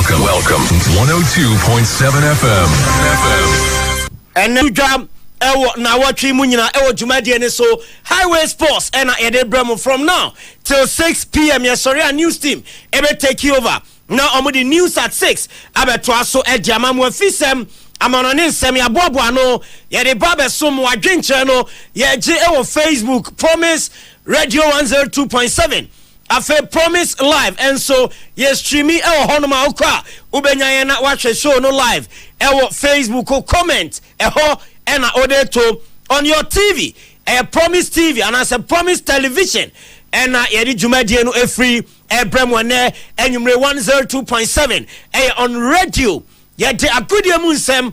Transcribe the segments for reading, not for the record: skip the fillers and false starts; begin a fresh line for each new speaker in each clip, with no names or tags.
Welcome. 102.7 FM.
And now jam na watch munyina jumadi and so Highway Sports and Ede Bremo from now till 6 p.m. Yes, sorry, a news team ebe take you over. Now I'm with the news at 6. Abetwaso ejama mwefisem amanone nsem ya bobo ano ye de babe som wadwenche no ye je Facebook Promise Radio 102.7 afe Promise live and so ye streaming honoma okwa ubenya ye na watch show no live Facebook comment and order to on your TV Promise TV and as a Promise television and yedi jumadi no free Bremwane enyumre 102.7 on radio yedi agudia munsem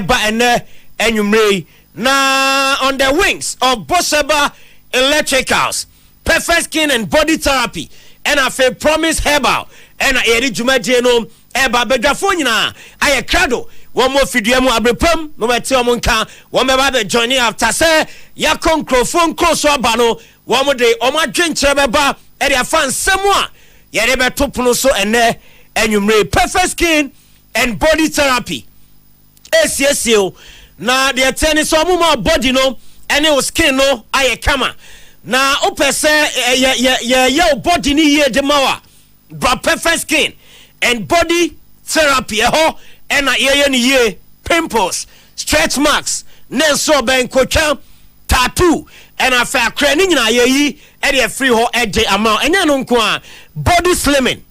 ba ene enyumre na on the wings of Bosheba Electricals Perfect Skin and Body Therapy and afe Promise Herbal and yedi jumadi no ba bedafo nyina aye krado one more video mu abrepam no beti omonka one me ba be join after say ya microphone close aba no one more day o ma dwenche beba e de afa nsemu a ye de beto pono so ene enwumre Perfect Skin and Body Therapy esiesio na de teni so mo body no ene o skin no aye kama na o pese ye body ni ye de mawa bra Perfect Skin and Body Therapy and ye pimples, stretch marks, nenso ben kocha, tattoo, and a fair craning na ye and a free ho edge amount and then body slimming,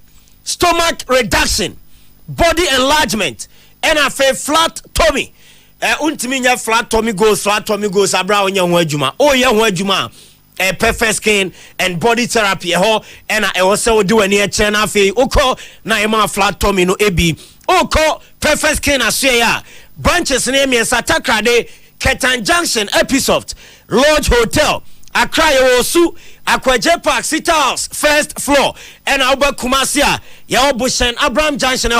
stomach reduction, body enlargement, and a fair flat tummy. Ultimate flat tummy goes, abra on your wajuma, oh yeah wajuma. Perfect Skin and Body Therapy and I also do any channel fee oko na ema flat tummy no ebi oko Perfect Skin asya branches name is Satakra de Ketan Junction episode Lodge Hotel Accra Osu Akwaje Park City House first floor and Alba Kumasia ya Bushen Abraham Junction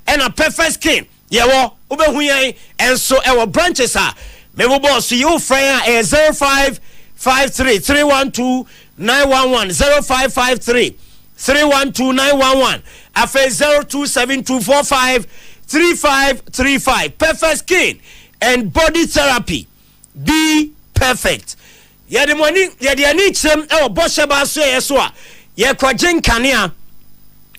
and a Perfect Skin yawo ubehuye and so our branches are me boss you friend 0553 312 911 0553 312 911 afa 027245 3535 Perfect Skin and Body Therapy be perfect ye the money ye the anichem e Bosheba so yeso a ye kwajen kanea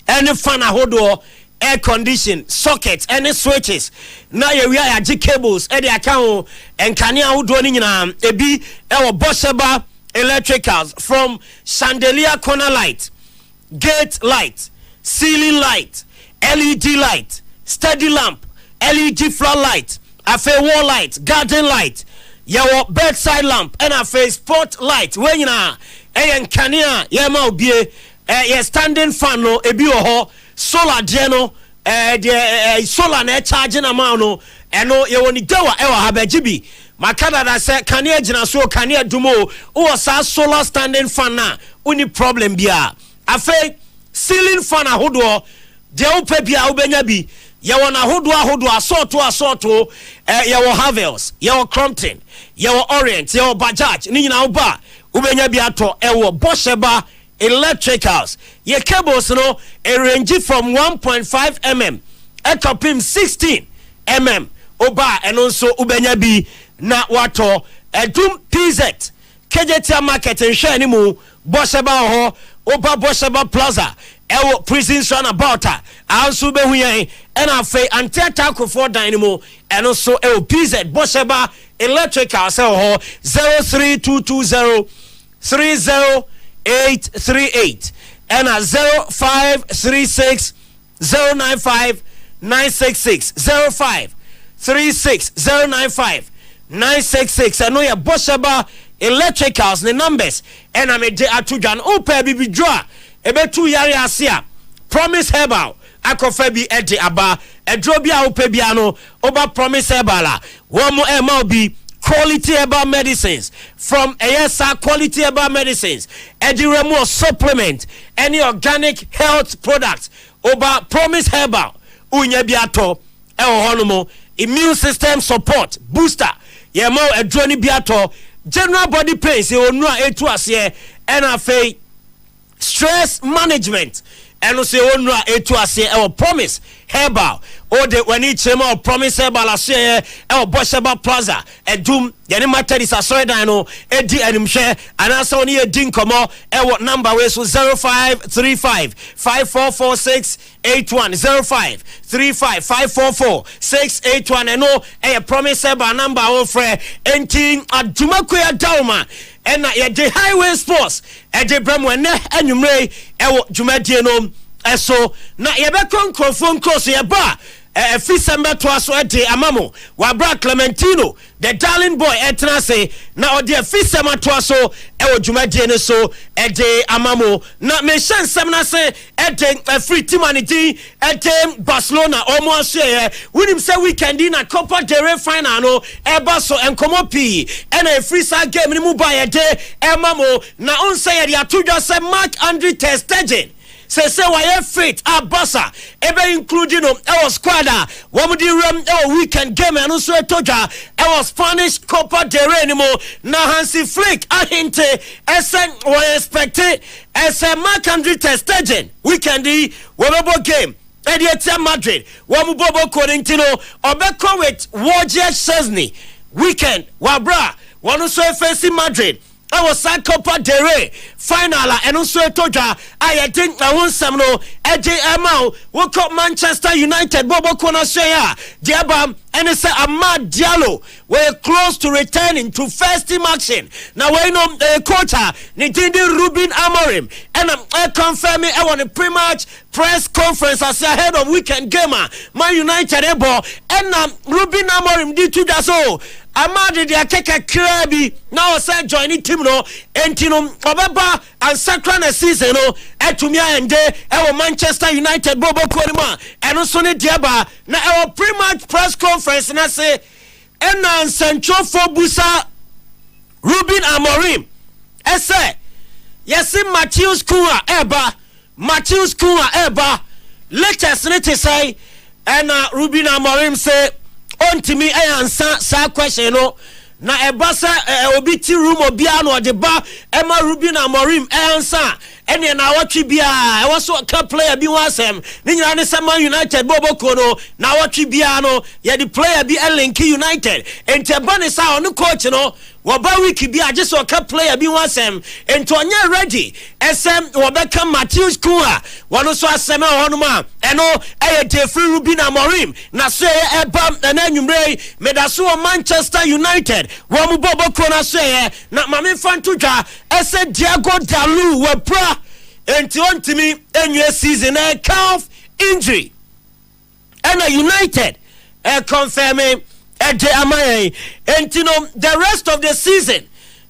any fan ahodo air condition sockets any switches na ye we are cables e the account and kanea ahodo ni nyina ebi e Bosheba Electricals from chandelier corner light, gate light, ceiling light, LED light, steady lamp, LED floodlight, afe wall light, garden light, your bedside lamp, and afe spot light. When you na kanea ye ma obie ye standing fan no ebi ho solar geno the solar na charging amount no eno ye woni gawa e wa habejibi makada da se kanea gina so kanea dumo o sa solar standing fan na uni problem bia afe ceiling fan ahodo de opa bia obenya bi ye wona ahodo asorto ye wo Havels ye wo Crompton ye wo Orient ye wo Bajaj ni nyina oba obenya bi ato e wo Bosheba Electricals ye cables no a range from 1.5 mm etopim 16 mm oba and also ubenya bi na wato edum PZ KJT market en hwe animu Bosheba ho oba Bosheba Plaza ewo prison son about also be huyan and afa anteta for dynamo and also ewo PZ Bosheba Electricals ho 03220 30838 and a 0536 095 966 0536 095 966 and no ya Bosheba Electricals the numbers and I made atujan opa bibi draw ebe 2 yare asia Promise Herbal akofebi ede aba edrobia opa bia no oba Promise Herbal la one more MLB quality herbal medicines from ASA quality herbal medicines Ediremo supplement any organic health products over Promise Herbal unya biato e honomo immune system support booster yemo edroni biato general body pains e onu a etu ase and stress management ɛno se onura etu ase promise herbal o de wani chema promise herbal ase Bosheba Plaza edum yene matadis asoredan no edi animhwe anasa oni edi nkomo number we so 0535 544681 0535 544681 eno promise herbal number o frɛ enti adumakoya dauma ena ye de highway sports de bremo ene anwumre dwumadie no eso na ye be konkrofon cross ye ba Fisembe to aso de amamo wabra Clementino the darling boy etna say na ode Fisema to aso dwumadie ne so de amamo na me hyansem na say de free team anity de Barcelona omo aso ye winim say weekend na Copa del Rey final no eba so enkomo pi na free sa game ni mu ba ye de amamo na on say ye atodwa say Mark Andre ter Stegen say why fit abasa ebe including our squad one di ram weekend game and also toja our Spanish Copa del Rey anymore na Hansi Flick ahinte esen we expect esen Mark Andre ter Stegen weekend di wobebo game Edieta Madrid wamu bobo Corintino obeko with Wojciech Szczesny weekend wabra one also facing Madrid I was at Copa del Rey final and also toja I think I want some no AJ Amau woke up Manchester United Bobo Kona Shea Diabam and it's Amad Diallo were close to returning to first team action. Now we know the coach Nitindi Ruben Amorim and I confirm I want a pre-match press conference as ahead of weekend gamer Man United ebo and Ruben Amorim did to that so Amadi dia keke krabi now say joining team no entino obeba and sacra na season no etumia ende Manchester United bobo konima eno so ne diaba na pre-match press conference na say ena central for busa Ruben Amorim ese yesi Matthews Kuna eba latest ne te say ena Ruben Amorim say on to me answer sa question no na ebasa obi ti room obia no de ba Emma Ruben Amorim answer ene na watwi bia e was so ka player bi wasem ni nyina ne sama United bobo kono na watwi bia no ye the player bi Link United ente ba ne sa on coach no waba wiki bi age so ka player bi wasem ento onye ready esem wobeka Matthews Kuna wono so asem honoma eno free Ruben Amorim na so eba na anwumre medaso Manchester United wo mu bobo kona so na mame fantudwa ese Diego Dalu wapra enti ontimi enwe season calf injury and United confirming the rest of the season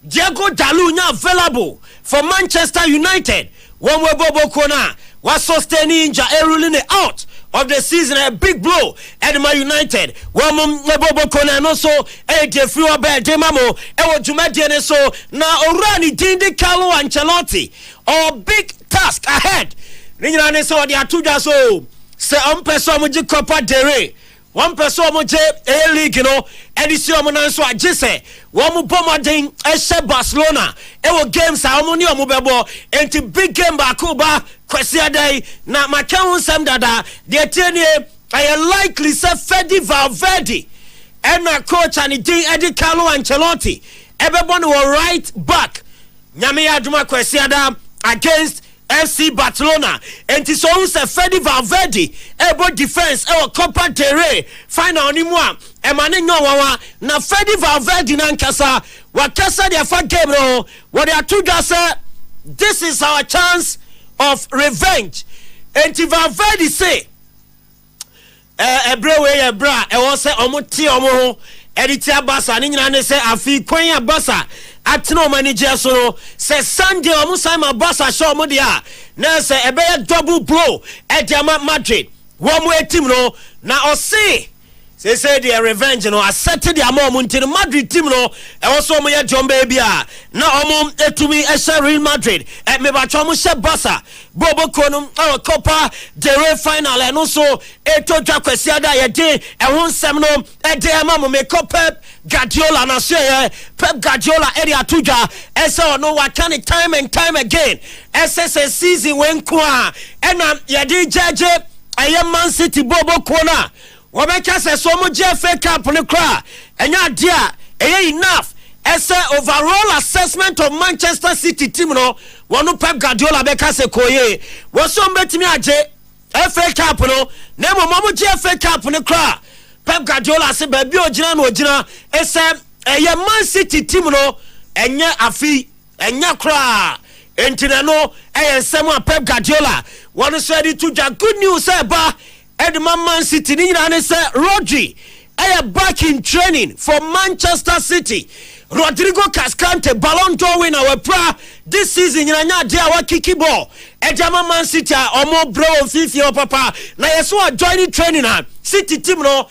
Diego Dalu now available for Manchester United one way bobo kona was sustaining injury ruling it out of the season a big blow at Man United one bobo kona no so free about demamo dwumadie so na orani dindi Carlo Ancelotti or big task ahead ninyina ne so dia tudwa so se person mo Copa del Rey one person mo league no edisi omo nan so agese one bomoden Barcelona games a omo ni omo bebo enti big game ba ko ba kwesi adai na maka wonsam dada de tienie I likely say Fede Valverde and na coach and Eddie Carlo Ancelotti everyone will right back nyame aduma kwesi ada against FC Barcelona and so say Fede Valverde ebo defense Copa del Rey final ni mo emane nyowawa na Fede Valverde na nkasa wakasa dia fa game no what they are to say this is our chance of revenge and Valverde say ebrewe ebra was say omuti omo editi abasa ni nyina ne say afi kwan abasa atino manager so say Sunday omusan abasa show mo dia na say ebe double blow at Madrid one way team no na o say say the revenge no accepted the amount until the Madrid team no also mo John baby na omo etumi e Real Madrid me ba chomo she Barca bobo konum Copa del Rey final and also eto dwa kwasiada ye de e ho nsem no e de amamo me Pep Guardiola na say Pep Guardiola area tuja e say no what can time and time again SS season when kwa and ye de jeje aye Man City bobo kona Wabeka se so mo FA Cup ne kra enya dia enough as overall assessment of Manchester City team no wonu Pep Guardiola beka se koye wo so mbetimi age FA Cup no na mo FA Cup ne kra Pep Guardiola se ba bi ogina na ogina ese Man City team no enya afi enya kra entina no ensem a Pep Guardiola wonu so di to good news ba Edman Man City ni nyina say Rodri back in training for Manchester City. Rodrigo Cascante Ballon d'Or winner we pra this season nyina nya dia wa kiki ball. Edman Man City omo bro fifi papa na yeso joining training City team no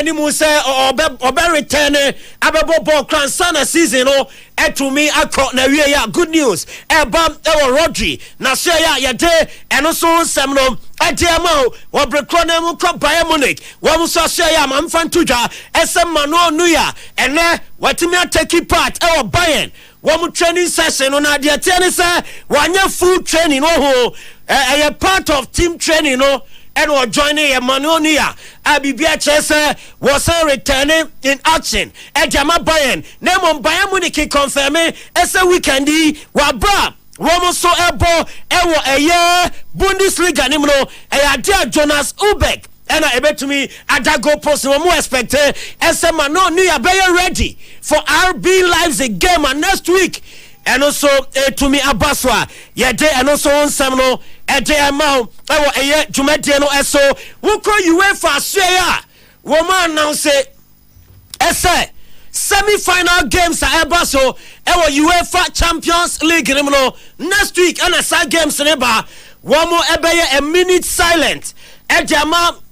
ni mu say obe return abebo ball kransana season no etumi akọ na wie ya good news bam Rodri na say ya de eno so nsem no Adiamo wabrekona mu ko Bayern Munich wo so say ya mamfantuja esema no nuya ene watimi atake part Bayern wo training session no na de atiane say wanya full training no ho part of team training no and we're joining Emmanuel Abibia Chese was returning in action. Ejama Bayern. Name on Bayern Munich confirming as a weekendi wabra. Womo so ebo ewo eye Bundesliga nimno eya Jonas Ubek. And I bet to me Adago post no more expected as a man no new ready for RB Leipzig game next week. And also to me Abaswa yede and also on Samno ede amount eye Jumete no eso wuko UEFA share woman now say ese semi-final games are Abaso UEFA Champions League next week and aside games neba one more a minute silent ede amount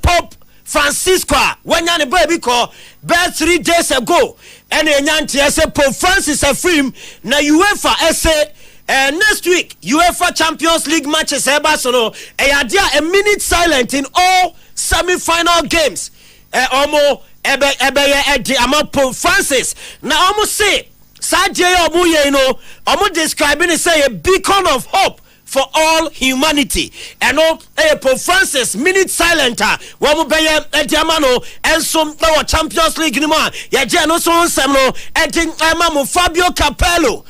Pope Francisco when you baby call about 3 days ago and Nyanti say Pope Francis a film na UEFA say next week UEFA Champions League matches Barcelona a minute silent in all semi-final games omo Pope Francis na almost say Sajay omu no omo describing it say a beacon of hope for all humanity. And no Pope Francis minute silent wamu beye ediamano and some Champions League ni ma ya je no so nsem no edin amamu Fabio Capello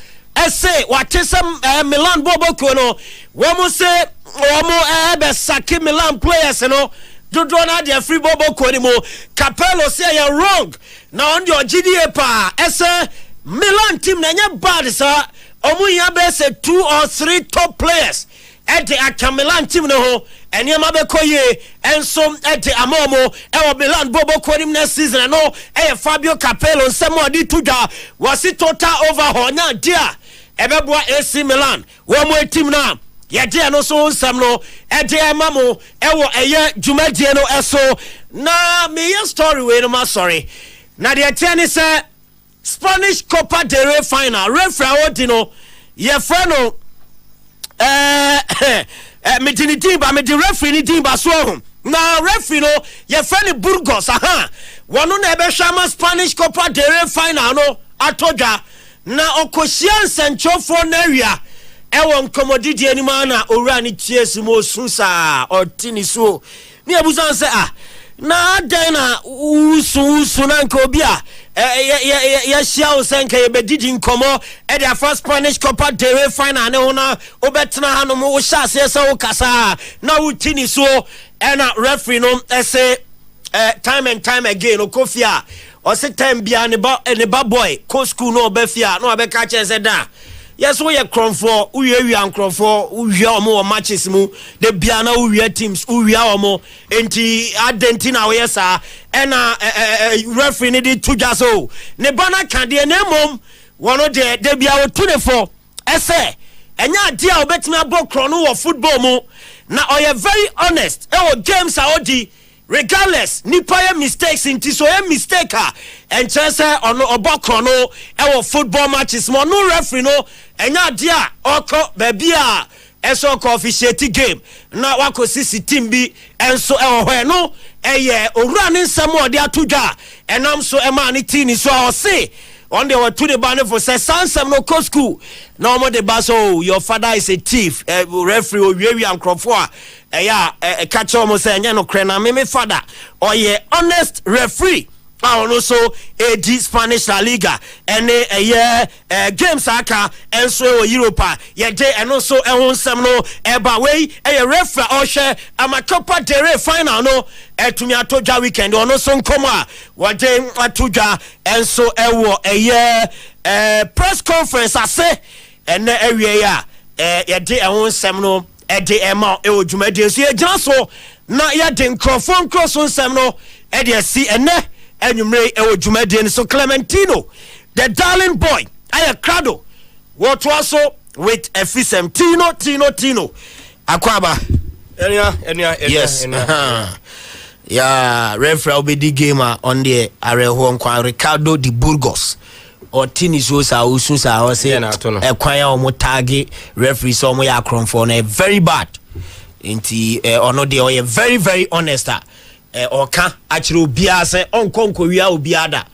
say what is Milan bobo ko no wamu say wamu be saki Milan players no do na dia free bobo ko ni mo Capello say you wrong na on your GDA pa say Milan team na nya bad sir omu ya be say 2 or 3 top players at the Milan team no ho eni ma be koye enso at the amomo Milan bobo konim next season no Fabio Capello nsemo di tuja was it total overhaul nya dia ebeboa AC Milan wo mo team na ye dia no so nsam no at the amamo jumadie no eso na me story we no ma sorry na the ten say Spanish Copa del Rey final referee odino ye freno me dini timba me di referee ni timba so na referee no ye freni Burgos wonu na ebe shama Spanish Copa del Rey final no atoja na okosia nsenchofo na area ewo nkomodidi anima na owura ni tiesi mo sunsa otini so ni ebusan se na den na usu na nkobia ya shia senka ye bedidi nkomo e the first Spanish Copa del Rey final ne hona obetena hanom wo sha se wo kasa na utini so na referee no say time and time again okofia o se time bia ne ba boy co school no obefia no abeka che se da yes we are cromfo uwie ankrofo uwie omo matches mu de bia na uwie teams uwie omo enti Argentina we sa ena referee ni di tuja so ne bana kande na mom wono de bia wo 24 ese enya dia obetimi abokro no wo football mu na oye very honest e wo games a odi regardless nipa mistakes into so mistake and chance on obokro no e football matches mo no referee no enya dia oko baby eso ko officiate game na wakosisi team bi enso ho no eye owura ne nsam ode atodwa enam so ema ne team so o say on the to the banner for say sansam no co school no more the baso your father is a thief referee owie am crofo catch almost say nya no kre na me father or ye honest referee also AD Spanish La Liga and games aka and so Europa ye day and also ensem no eba way referee or share ama Copa del Rey final no etumi atoja weekend ono so nkoma what day atoja and so press conference ase and area ye day ensem no ede ema ojumade so ye gina so na ye de nkrofon cross ensem no ede si ene Enyumre Ejumade so Clementino, the darling boy, I crado. What was also with a fisem Tino Aquaba. Yes. Yeah, referee will be the gamer on the Arejo Ricardo de Burgos. Or Tinisos are Ususa or say a choir or motagi referee so we are for very bad. Inti ono de very, very honest. Oka actually bia say onkonko wia obiada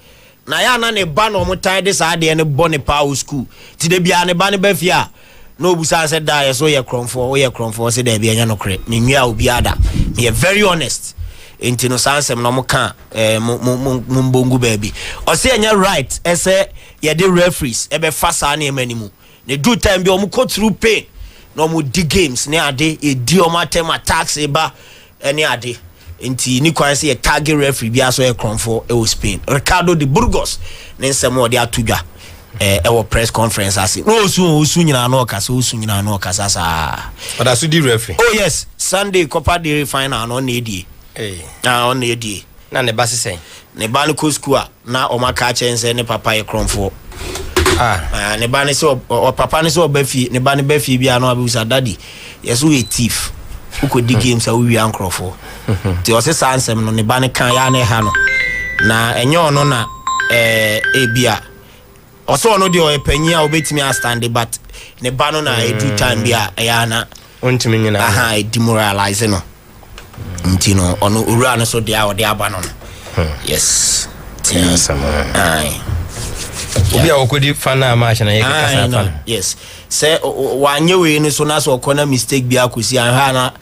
na ya na ne ba no motai de sa de ne bone power school ti de bia ne ba ne ba fia no busa say da so ye kromfo say da bia nya no kre me nwia obiada me very honest enti no sansem no mo ka mbongu baby o say nya right e say ye de referees e be fasa na emanimu ne do time bi o mo go through pain no mo di games ne ade e di o ma tema tax e ba ene ade Inti ni kwa say a target referee bia so e kronfo e Spain Ricardo de Burgos ne nsemo de atudwa e press conference ase no osu nyina no kasa sa
but asu di referee
oh yes Sunday Copa del Rey final no na edie on edie
na ne ba sesen
ne ba no ko school na o maka chense ne papa e kronfo ne ba ne so o papa ne so ba fi ne ba ne ba fi bia no abusa daddy yes we thief uko di games a we ankrofo ti o se sansem no ne ba ne kan ya na ha no na enye ono na ebia o so ono de o epanyi a obetimi a stand but ne ba no na edu time bia ya na
ontimi nyina
e demoralize no ntino ono ura no so de a o de aba no yes ai
obi a okodi fana match na ye kasa fan
yes say wanye we ni so na so okona mistake bia akosi an ha na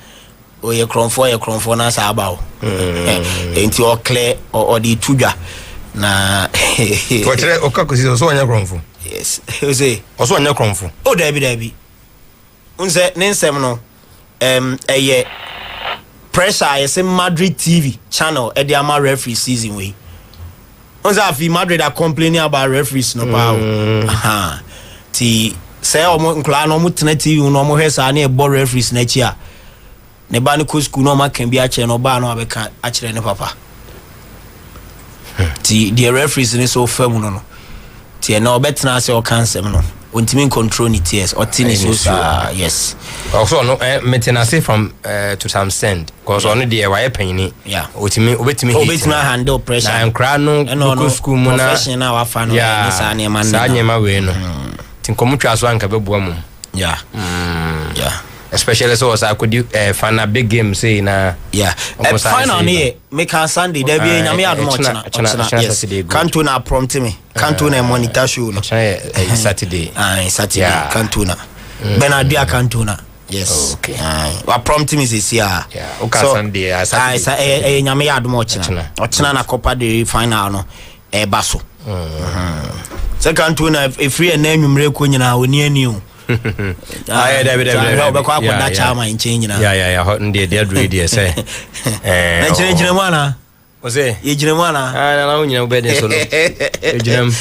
o ye kronfo na sa aba o enti o clear o di tudwa na
ko tere o ka kosi so anya kronfo
yes o say
o so anya kronfo
o dabi unse ne nsem no eye pressure yes Madrid TV channel e dey ama referee season we unse afi Madrid are complaining about referees no power ti say omo nkla no mo tena TV no mo hwesa na e bo referees na chi a ne ba ne ko school no ma kan bi a che no ba no abeka a kire ne papa ti the referees ni so fam no ti na obetena say o cancel no ontimi control ni tears o tini so yes
also no maintenance from to some extent because on the why penny
yeah
obetimi
handle pressure
na nkra no school mu na
professional wa fa no ni sa ne man
sa nyema we no tinkomutwa so anka beboa mu
yeah
especially so I could do fan a big game say na
final here make a Sunday there be nyame admo yes Cantona prompt me Cantona monitor show no
Saturday
Cantona Benadia Cantona yes
okay
wa prompt me this year
so Sunday
Saturday nyame admo ochina na Copa del Rey final no baso second Cantona if free na nwumre ko nyina oni ani o
David
kwa da chama inchenyi na
hot ndi dead radio say
na chere mwana
ose
ye jire mwana
na unyina ubede solo ejinem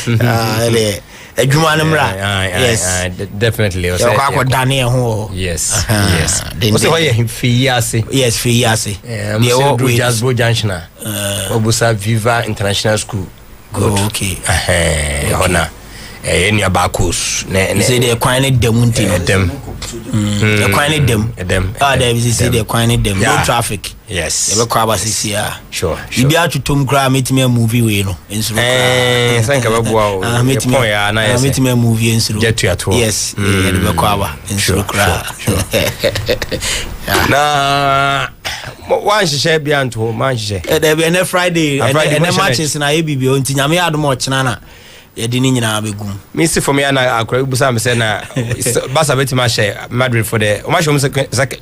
ele adwuma no mra yes
definitely
ose kwa dane ho
yes ose ho ye fiase
yes fiase
ye wo just go junction obusa Viva International School
okay
hona any abacus
ne say the kwan ne dem ntino
dem
The quine them. There is the quine them. No traffic.
Yes.
You look here.
Sure.
You be out to Tom Graham, meet me a movie, we know.
Thank you, wow.
Meet me a movie in Sulu.
Get to your tour.
Yes, in Sulu.
Nah, one share beyond to Manchester.
There be a Friday and the matches in ABB on Tinyami Admo Nana. You didn't know Begum.
Mr. for me, and I could be some saying, Bassa Betty Mashe, Madrid for the Mashom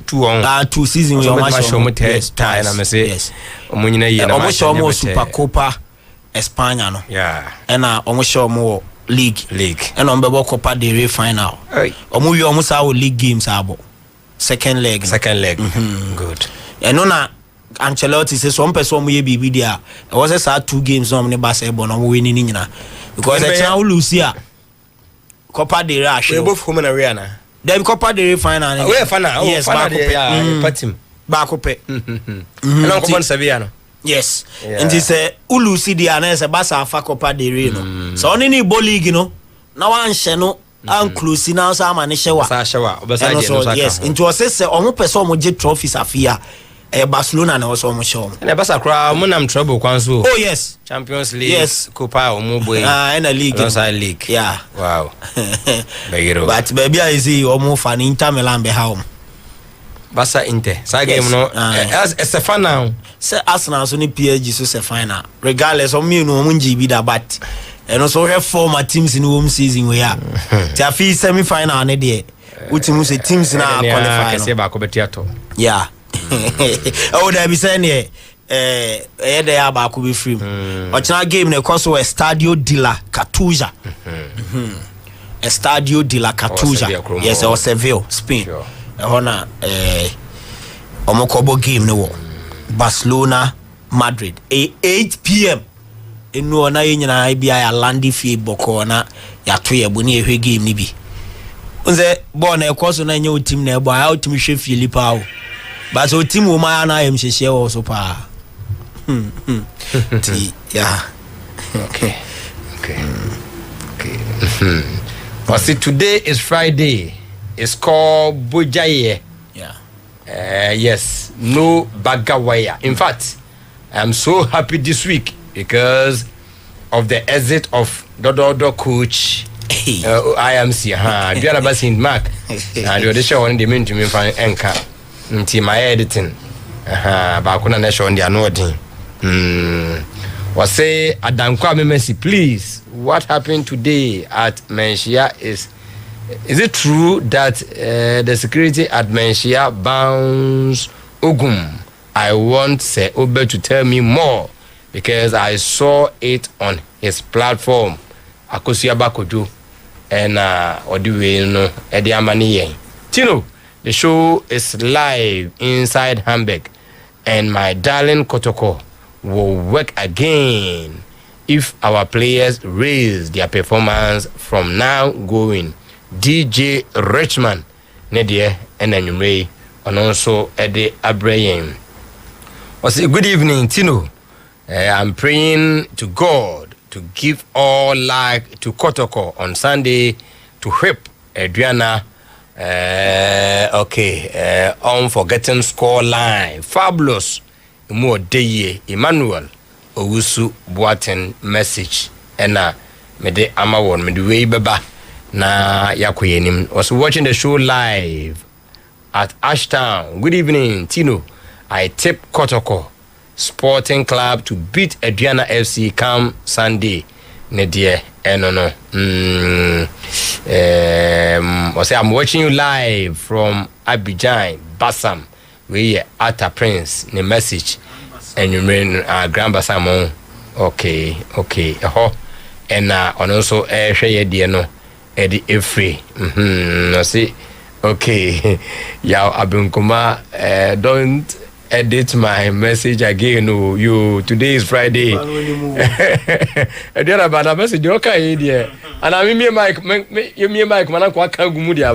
2 on 2 seasons. Mashom test time, I say, yes.
Almost Super Copa Espana.
Yeah,
and almost more league, and on the Copa de Rey final. Almost our league games abo. Second leg. Good. And no Ancelotti says one person will be there. It was a sad 2 games on the basketball no winning because the chance lose here. Copa de Rey.
We both home and arena.
Then Copa de Rey final.
We final.
Yes,
put him.
Back up. Yes. And he said Ulusi the announcer Basa fa Copa de Rey no. So only ball league no. Now one sheno and close now some and shower. Yes. Into assess almost person mo get trophies afia. Barcelona na also show.
And a Basa crowd, Munam trouble Kwanzu.
Oh yes,
Champions League.
Yes,
Copa or Mobile.
And a league.
League.
Yeah.
Wow.
But baby, I see almost fan Inter Milan be home.
Basa Inter. So game no. It's a fan now.
Say Arsenal so ni PSG so se final. Regardless of me no munji bi da but. And also have former teams in home season we are. They are semi final ne there. Which means the teams now qualify. Yeah. Oh, there be saying they are back be free. Ochina game ne cost we Estadio de la Cartuja. Estadio de la Cartuja. Yes, or Seville, Spain. Hona omokobo game no Barcelona Madrid 8 p.m. Enu na yenyina ibia ya landi fie boko na ya to ye boni ehwe game ni bi. Unze ball na ekoso na nye team na ebo a team hwe Philippe awo. But so team wo ma na am hye also pa. Yeah.
Okay. But see, today is Friday. It's called Bojaye.
Yeah.
Yes, no Bagawaya. In fact, I'm so happy this week because of the exit of Dodo coach IMC. Do you ever seen Mark? And the show on the mean to me for anchor. My editing. Bakuna Nation on the annoying. Was say Adankwa Messi, please. What happened today at Menchia is it true that the security at Menchia bounds Ogum? I want Sir Obe to tell me more because I saw it on his platform. Akosia Bakojo and Odiwe no Edi Amani. Tino, the show is live inside Hamburg, and my darling Kotoko will work again if our players raise their performance from now going. DJ Richmond Nedie and Enyumre and also Eddie Abraham. Was a good evening, Tino. I'm praying to God to give all luck to Kotoko on Sunday to whip Adriana. Unforgetting score line. Fabulous. More day Emmanuel Owusu Boaten message. And Mede Amawon Mede Way Baba. Na yakoyenim was watching the show live at Ashtown. Good evening, Tino. I tip Kotoko Sporting Club to beat Adriana FC come Sunday. Nedie no. I'm watching you live from Abidjan, Bassam. We at a Prince the message and you mean Grand Bassam. Okay. And also share dear no. Eddie Efree. I see. Okay. Yao Abunkuma, don't edit my message again. No, you today is Friday. Then about a message, okay, idea. And I mean, Mike, you mean Mike, man, I'm quite Gumudia.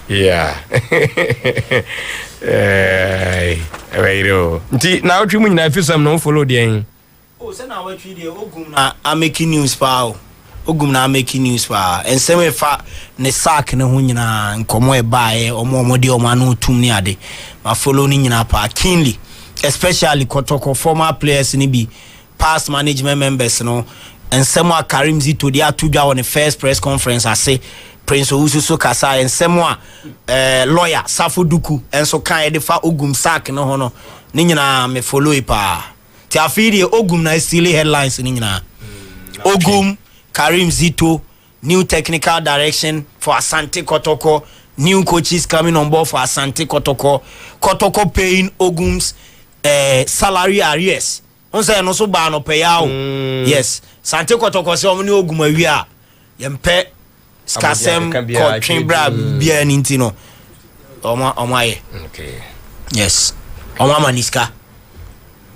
Yeah. Right. Now, you mean I feel some no follow the
Oh, say now what we Ogum na I'm making news pa. Ogum na making news pa. And same way fa ne sack ne ho nyina nkomo e bae omo de omo anu tum ni ade. Ma follow ni nyina pa keenly, especially Kotoko former players ni bi past management members no. And Semwa Karim Zito they are to on the first press conference I say Prince Oususo Kasa and Semwa lawyer Safo Duku and so kan de fa Ogum sack no hono ni nyina me follow ipa ti afidi Ogum na still headlines ni nyina Ogum Karim Zito new technical direction for Asante Kotoko, new coaches coming on board for Asante Kotoko paying Ogum's salary arrears. On say no so ba no pay out. Yes. Sante Kotoko say omni Ogum awia. Yempe skasem ko twinbra bia nintino. Omaye. Okay. Yes. Oma maniska.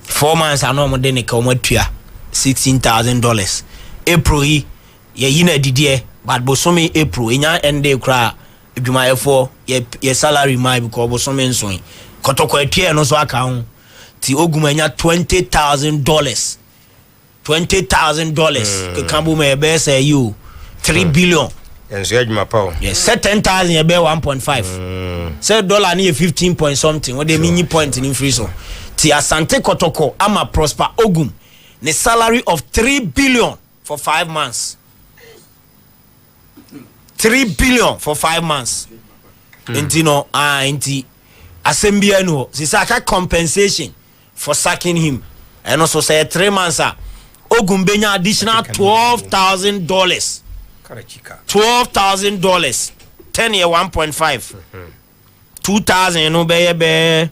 4 months ano mo de ne ka omatua $16,000. April ye yina didie but bosomi April enya ende kra adwumayefo ye salary mai because bosomi nson. Kotoko atua no so aka ho. Ti Ogum enya $20,000. $20,000. Kambu me be say you 3 billion.
Yes, adwuma pa.
Yes, say 10,000 ye be 1.5. Say dollar ni 15 point something. What they mean point in free so. Ti Asante Kotoko ama prosper Ogum. The salary of 3 billion for 5 months. 3 billion for 5 months. Intino inti assembly no. Sisa compensation for sacking him. And also say 3 months Ogum benya additional $12,000. $12,000. 10 year 1.5. 2,000 no be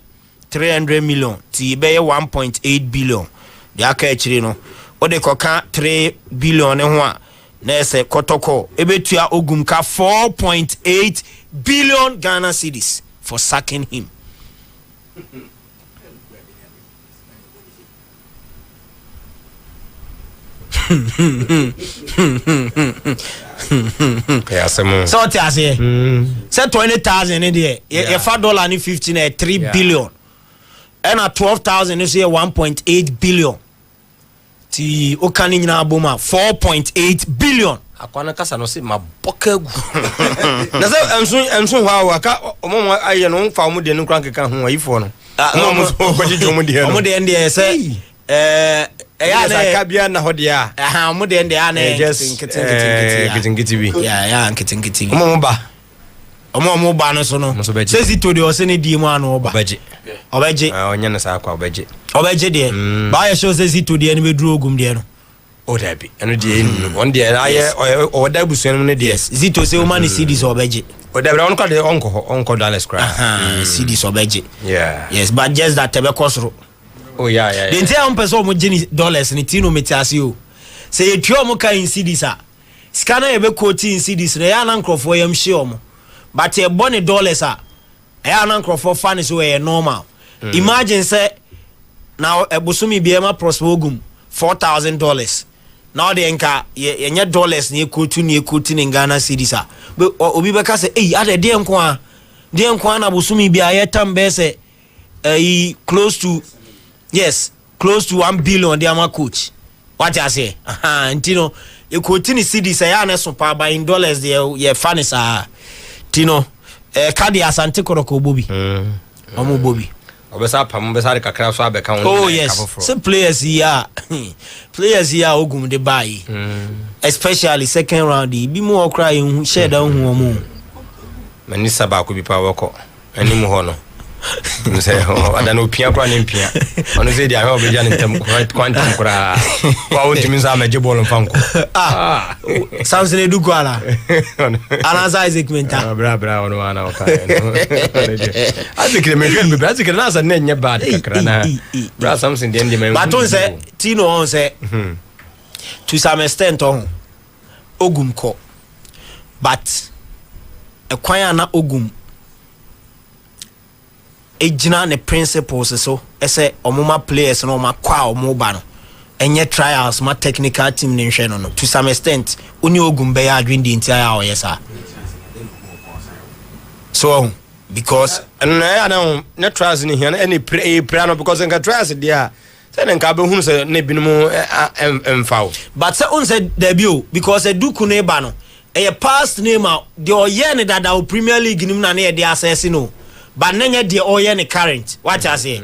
300 million. Ti be 1.8 billion. The aka no. O de koka 3 billion ne ho a na se Kotoko ebetua Ogum ka 4.8 billion Ghana cedis for sacking him. So what I say? Say 20,000 in there. If $5 ni 15 3 billion. And at 12,000 you say 1.8 billion. Ti okani nyina aboma 4.8 billion.
Akwana kasa no se maboka gu. Na se enso hwa aka omo aye no fa omo de no kran keka ho ayifo no. Omo so kwaji omo de no. Omo de ende se ya na kabia na ho de a.
Aha omo de ende a na
nkitingiti bi.
Ya nkitingiti.
Omo ba.
Omo ba no so no. Se zito de o se ne di mu anu oba. Obeje.
Onya na sa akwa obeje.
Obeje de. Ba ya show se zito de ne be duru Ogum de no.
O da bi. Eno de one de aye o da busuan ne de.
Zito se o man CDs obeje.
O da bra on ko de onko dollars cry.
CDs obeje.
Yeah.
Yes, but just that tebe kosro.
Oh yeah.
The entire person mo geni dollars ni tino metiasi o. Se ye twa mo ka in CDs a. Scanner ebe quote in CDs na ya na nkrofo yam hye omo. But ye bonny dollars a. Ya na nkrofo fan so we normal. Imagine say now ebusumi bi ema prosper Ogum $4,000. Now the enka ye dollars ni quote ni Ghana cedis a. Obi beka say eh ade de enko na busumi bi ayetam be say close to close to 1 billion the ama coach. What I say? Ntino you quote ni cedis ya na so pa by in dollars ye fanis Tino kadi Asante Kotoko Bobby. Omo Bobby.
Obesa pam obesa de kakra so abeka won.
Oh yes. Some players here. Players here Ogum de buy. Especially second round bi mu okra hu share down hu omo.
Manisa ba ko bi pa woko. Ani mu ho no. Say ada no pia kra ni pia. Ono say dia ho be ja ni tem quantum kra. Wa won timi sa meje ball mfanko.
Sounds ne du kwala. Ana Isaac Menta.
Bra ono ana o kai. Azikire me gwen be azikire na sa nenye bad kakra na. Bra something dey me.
But on say Tino on say to some extent on Ogum ko. But e kwan na Ogum ejina ne principles so ese omoma players no ma kwa omoba no enye trials ma technical team ne hwe no to some extent oni Ogum be ya adwin di entire o yesa so because
na trials ni here any pre no because nka trials dia say nka be hunu say na binom emfa
but say on say debut because Duku ne ba no a past name out the oyene that our Premier League nim na na dey assess no but nanya the oyene current what I say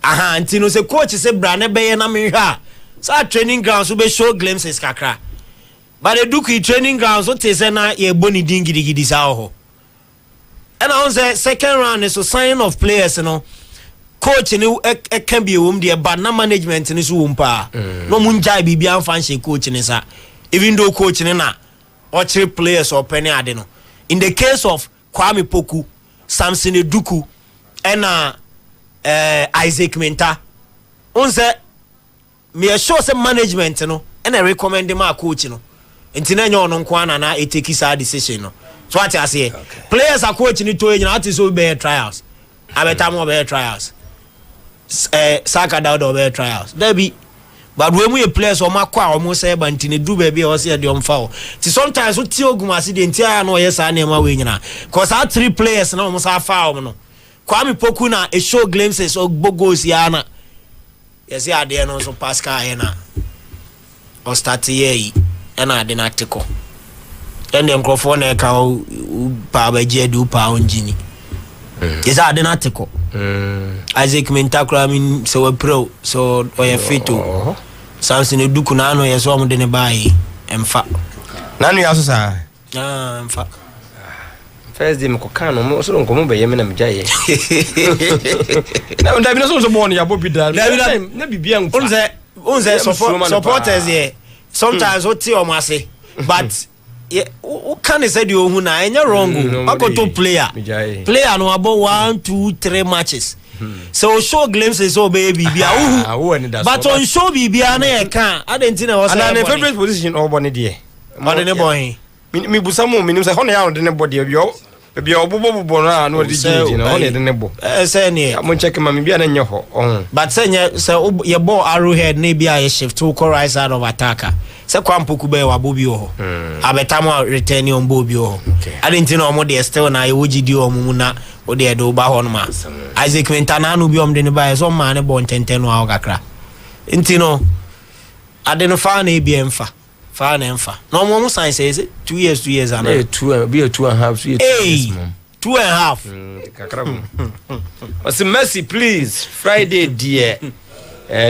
aha ntino say coach say bra na be na me hwa sa training grounds we be show glimpses kakra but the Duku training grounds what say na ye boni din gidigidi sa ho and on say second round is a sign of players you know coach ni can be there but na management ni so wumpa no munjai bibia fancy coach ni sa even though coach ni na or three players or penny adeno. In the case of Kwame Poku, Samson Eduku, and Isaac Menta, on say me assure some management, you know, and I recommend them our coach, you know. Until then, you know, na it take his decision, no. So what I say, players are coaching it to you know, to be trials. I bet more better trials. Saka down over trials. There be. But when we play so much, almost say, but in do baby or say the foul. Sometimes what Tioguma see the entire no yes, I name away now. Cause our three players and almost have foul. No, Kwame Poku na a show glimpses of Bogos Yana. Yes, yeah, there no so Pascal Ena or Statier and I didn't article. And the microphone echo Papa Eugene Adu Poku. Is that an article? Isaac Mentakra mean so a pro so or a fit to. Samson Eduku na no yeso mo de ne bai emfa
na no yaso sa
emfa
first day me ko kan no so nko mo be yeme na me jaye na ndabi no so born ya bobi da na bibia nfa
unze supporters here sometimes what ti o ma say but who can say the ohun na enya wrong akoto player no about 1 2 3 matches. So show glimpses so baby bia but on show bibia na e kan adentina was
na favorite position or bone de
man ne boy
me busamo me nim say hono ya de ne body bia obobo na no de jinji na hono de ne bo
say ne
mo check ma me bia na nye ho
but say your ball arrowhead na bia ye shift to right side of attacker say Kwampoku be wa bobi ho abetamo return on bobi ho adentina omo de still na ye wogidi omo na o de do ba ho no ma Isaac Mentana no bi om de ne ba so ma ne bon tenten no a kakra ntino adeno fa na bi emfa fa na emfa no mo science is 2 years and
2.5 years
2.5
kakra was mercy please Friday dear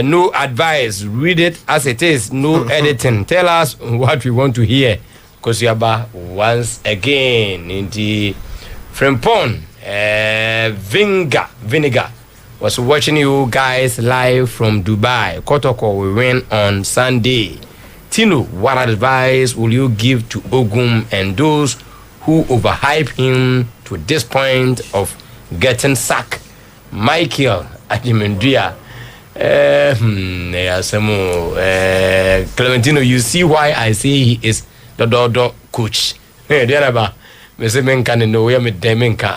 no advice, read it as it is, no editing. Tell us what we want to hear. Kosiaba once again in the Frempon Vinegar was watching you guys live from Dubai. Kotoko will win on Sunday. Tino, what advice will you give to Ogum and those who overhype him to this point of getting sacked? Michael Ajimendria. Clementino, you see why I say he is the Dodo coach. Me say men can know where me demenka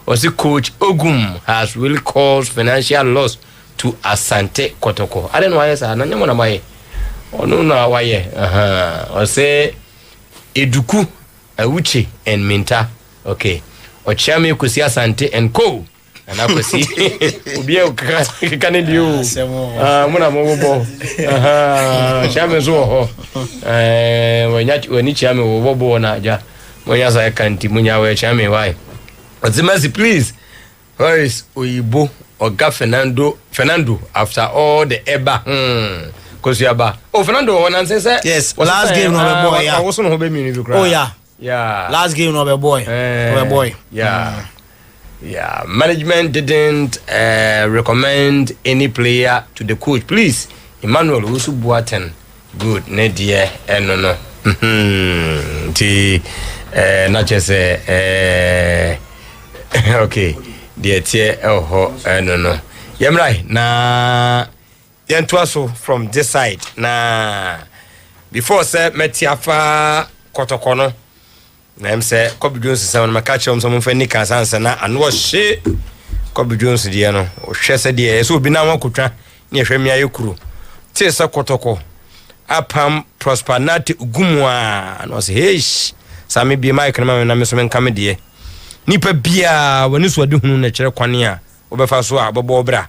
was the coach Ogum has really caused financial loss to Asante Kotoko. I don't know why I say no nyamona mai. Ono na why or say Eduku Awuchi and Minta. Okay. Ochame kusi Asante and Co. And I could see Ubia Canadian. Mona Mobo. Chairman Zoho. When each chairman will wobble on Aja. When as I can't Timunya, chairman, why? But the mercy, please. Where is Uibo or Fernando after all the Eba? Kosiaba. Oh, Fernando, one answer, sir.
Yes, last game, no boy.
I wasn't home.
Oh, yeah.
Yeah.
Last game, no boy. Boy.
Yeah. Yeah, management didn't recommend any player to the coach. Please, Emmanuel Usu Boaten. Good, Nedia, no. Not just okay. Dear Tia, no. Yamrai, na Yantuaso from this side. Na before sir, Metiafa Kotokono. Na say Kobe Jones say on my catch him some for Nick answer na and was she Kobe Jones dey no o hwe se dey so bi na won kotwa ne hwe me ayekuru tie se Kotoko apam prosperity ugumwa and was hey sami bi mic na me so men kam dey nipa bia woni so ade hunu na kire kwane a obefa so abobo bra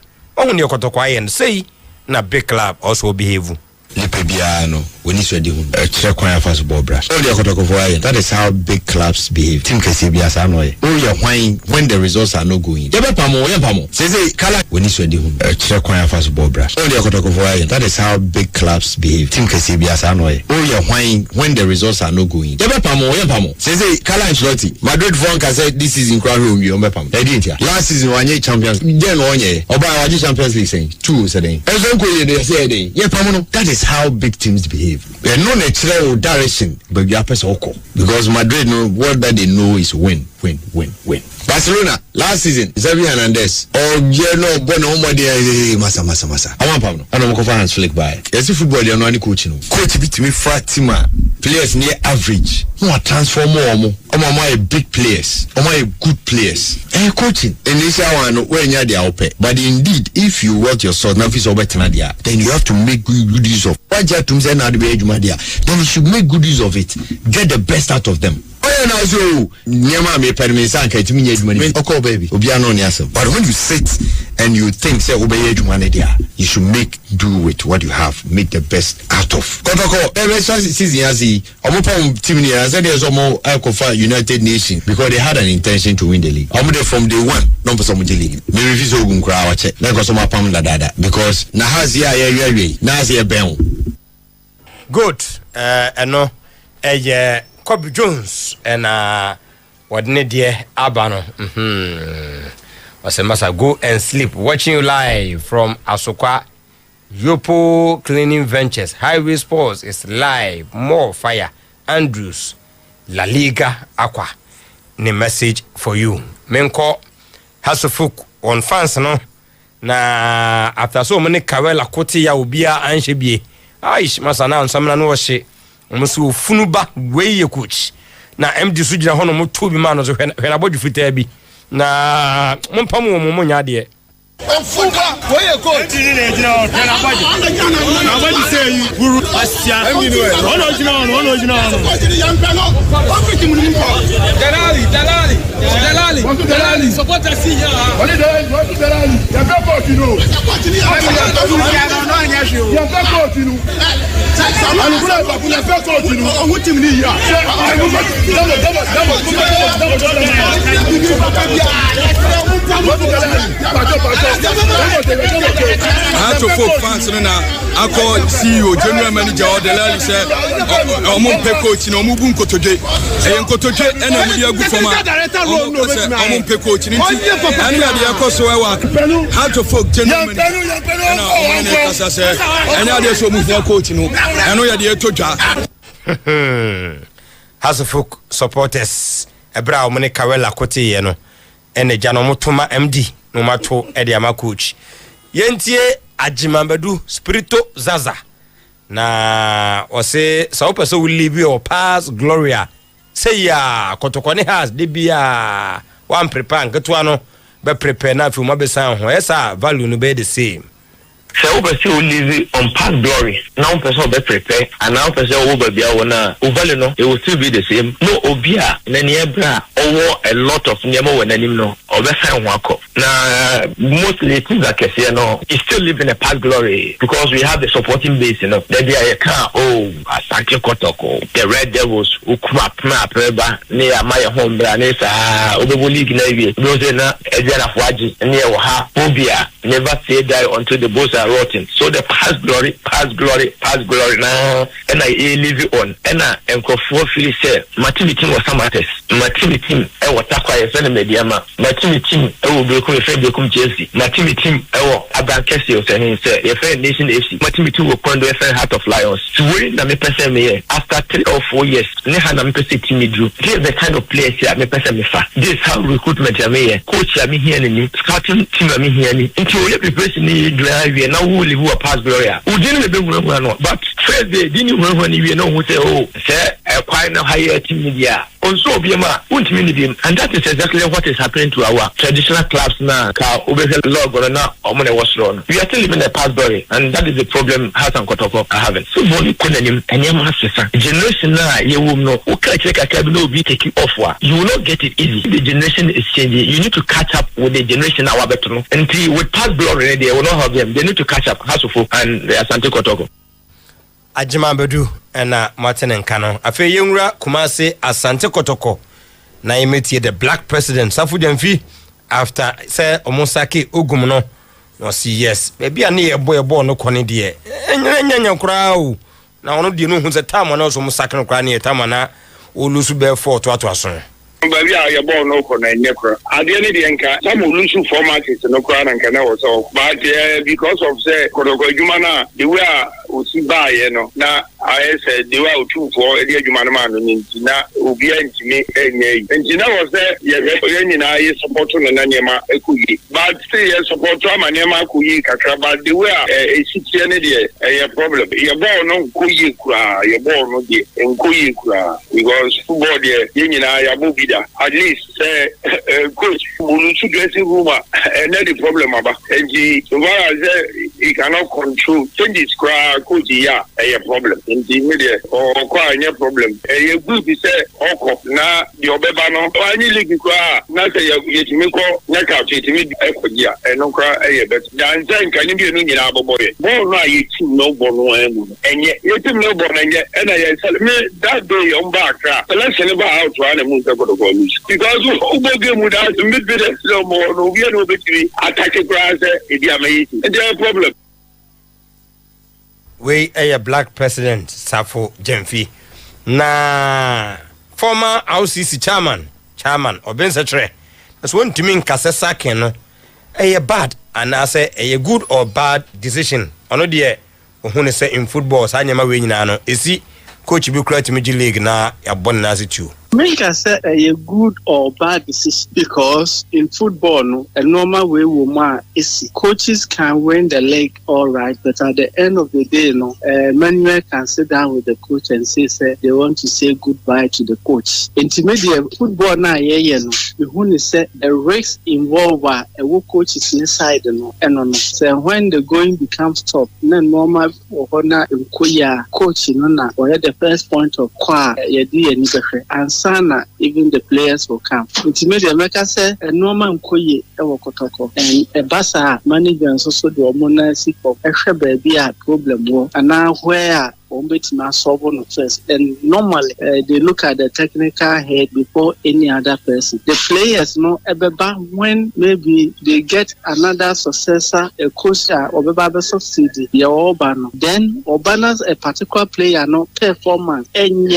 on your kotokwa and say na big club also behave.
Lepebiano, when you said you check first ball brush. That is how big clubs behave. Team Kasibias annoy. Oh, you're whining when the results are not going. Yabapamo. Says Kala when you said you check first ball brush. That is how big clubs behave. Team Kasibias annoy. Oh, you're whining when the results are not going. Yabapamo. Says Kala and Shlotti. Madrid Vonka said this season crown room you didn't. Last season one year champions. Then 1 year. Oba Champions League saying 2 said. That is how big teams behave. They are no natural direction, but you are because Madrid know what that they know is win. Barcelona last season, Xavi Hernandez masa. I want Pablo. I don't want to flick by. Yes, football they are not coaching. Coach between Fatima players near average. No transform more. A big players. A good players. Coaching. Initial one when you are there. But indeed, if you work your sword, then you have to make good use of. Then you should make good use of it. Get the best out of them. Baby. But when you sit and you think, say, you should make do with what you have, make the best out of. United Nations because they had an intention to win the league. From day one, no for some league. Because
good. No, Kobe Jones and what need dear Abano. Was a must go and sleep. Watching you live from Asokwa Yopo Cleaning Ventures. Highway Sports is live. More fire. Andrews La Liga Aqua. Ni message for you. Menko Hasufuk on fans no. Na after so many Kawela Koti ya ubia anshebie. Aish masana nsamna no she. Musu funuba weye coach. Na MD sujira hono mo tobi ma no so hwena bodu fitaa bi. Na mompamu mo nya de.
Funuba weye coach ni na ejina o na baji. Na baji say guru asia. Ono jina ono. Dalali support us here. Only Dalali. Ya be coach no. Ya be coach no.
To folk fans na ako CEO general manager or Delali say omo pe coach na omo bu nkotoje nkotoje na omo dia gu foma omo pe coach ni ani ya dia koso e wa to folk general manager na omo ne kasa say ani dia so mu for coach no eno ya dia todwa
has folk supporters ebra omo ne Kawela Kote ye no ene gya no motoma MD no mato e dia ma coach yentie Ajimambadu Spirito Zaza na ose so person will leave your past Gloria say ya kotokone has de bia one prepare nketo no be prepare na fi mo be san ho esa value no be the same.
So person will live on past glory. Now person be prepare and now person will be wana value no it will still be the same. No obia na niebra owo a lot of niemo wananim no obesan ho akọ. Na mostly things that can say no is still living a past glory because we have the supporting base, you know. That they are Asante Kotoko, the Red Devils who crap preba near my home branesa obebu league na wie. Those na ejana fwaji near ha obia never say die until the boss are rotten. So the past glory now and I live on and I for Philly say maturity was some artist maturity and what akwa ye friend mediama maturity e wo be ko friend be come Chelsea maturity e wo Abankesi o say ye friend Nation FC maturity wo kondo ye friend Heart of Lions so we na me person me after 3 or 4 years ne ha na me person team do this is the kind of players here me person me fa this how recruitment ya me coach ya me here ni scouting team ya me here ni nti o ye preparation ni drive na who live a past gloria we didn't be no but first day didn't when we know who say oh say quite a higher team media. Also, Biama, and that is exactly what is happening to our traditional clubs now. Log or not, or money was wrong. We are still living a past story, and that is the problem Hassan Kotoko are having. So, Boni Kunanim and Yamasa generation now, you will know, okay, check a cab, no be taking off. You will not get it easy. The generation is changing. You need to catch up with the generation now, better. Until with past glory, they will not have them. They need to catch up, Hasufo and Asante Kotoko.
Ajima Bedu and Martin and Kano. Afe Yungra Kumase Asante Kotoko. Na imeti the black president Safu Demfi after say Omosaki Ogumuno. No see yes. Maybe a near boy born no koni die. Enya crowd. Na ono di no hu se time na so Omosaki no kra na time na olusu be 4 to aso.
Baby, I born no con and necro. At the end of the anchor, some will lose format is no crown and can also. But because of the Kodoko Jumana, they were Usiba, you know. Now I said they were 2 for a dear Jumanaman and Tina Ubia and Jimmy and Tina was there. Yes, I support on Nanyama Kuyi. But still support Manema Kuyi Kaka, but they were a citizen a problem. You're born no Kuyi Kra, you're born no and Kuyi Kra because football there, Yabubi. At least coach will dressing room and the problem about and he cannot control changes coach a problem in the media or quite a problem a group is now your bebano any league not a miko knockout to me and no cry but then can you be in our boy no born and yet you no born and yet and I said me that day on back let's never out to animals because who game without the midfield no more, no, we are no victory. Attack a grass, it's amazing. And there are problem.
We a black president, Safo Jemfi. Na former RCC chairman, or Ben Satre. That's one to mean Kasesa Ken. A bad, and I say a good or bad decision. Ono dear, who say in football, Sanyama Winano, is he coach Bukra to Major League na a bon nazitu.
Make us say a good or bad decision because in football, a normal way woman is coaches can win the league all right, but at the end of the day, many can sit down with the coach and say they want to say goodbye to the coach. Intermediate football now, the who say a risk involved a coach is inside and so when the going becomes tough, then normal or coach or the first point of and Sana, even the players will come. Ultimately, America said a normal Koye Kotoko and a Bassa manager and also the monarchy of extra baby problem. And now where solve on first. And normally they look at the technical head before any other person. The players know when maybe they get another successor, a coach or Baba succeed, then Obana's a particular player no performance. And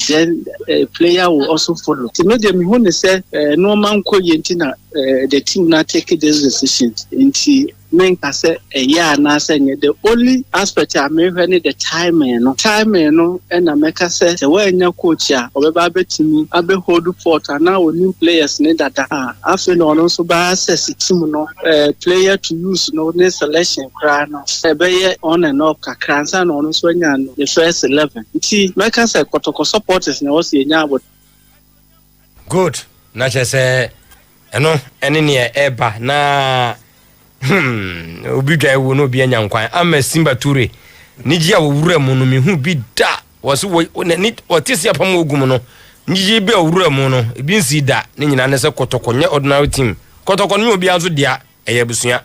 then a player will also follow. To make them when they say no man the team not taking these decisions into make us say the only aspect I may need the time and I make us say the way your coach or Baby team I be hold fort and now new players need that I feel also by access team player to use no selection crown on and off crans and on the first 11. See make us say Kotoko supporters now see but
good not just say any near eba na obidwa wo no bia nyankwan ama Simba Ture nijia wo wura mu no me hu bi da was wo ni otisi apam ogum no nijia bi wura mu no bi nsi da ni nyina ne se Kotoko nye ordinary team Kotoko no obi azu dia eyabusua.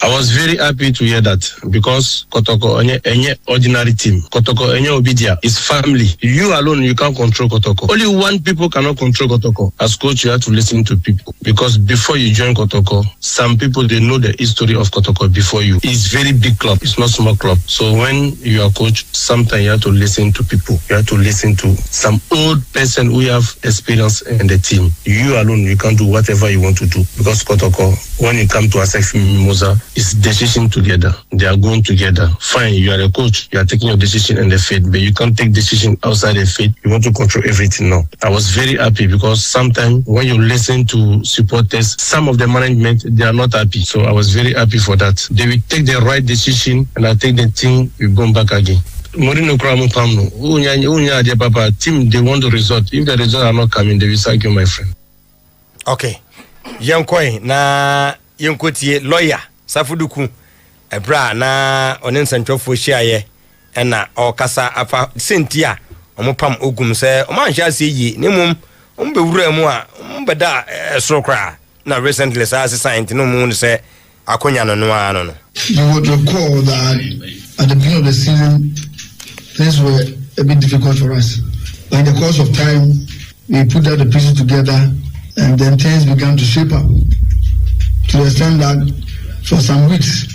I was very happy to hear that because Kotoko enye ordinary team. Kotoko enye obidia is family. You alone you can't control Kotoko. Only one people cannot control Kotoko. As coach you have to listen to people because before you join Kotoko, some people they know the history of Kotoko before you. It's very big club. It's not small club. So when you are coach, sometimes you have to listen to people. You have to listen to some old person who have experience in the team. You alone you can't do whatever you want to do because Kotoko when you come to Asek Mimosa. It's decision together. They are going together. Fine, you are a coach. You are taking your decision in the field, but you can't take decision outside the field. You want to control everything now. I was very happy because sometimes when you listen to supporters, some of the management, they are not happy. So I was very happy for that. They will take the right decision and I think the team will go back again. Morino Kramu Pamno, Unya de Papa, team, they want the result. If the results are not coming, they will sack you, my friend.
Okay. Young Koi, na young Kotie, lawyer, Safuduku, a bra, na onen central for share, and na or Casa Afa Cynthia, Omopam Ugum say, Oman shall see ye, Nimum, Umbe Umbeda, Sokra. Now recently, as I signed, no moon say, Akonya no no.
You would recall that at the beginning of the season, things were a bit difficult for us. But in the course of time, we put all the pieces together, and then things began to shape up to the extent that for some weeks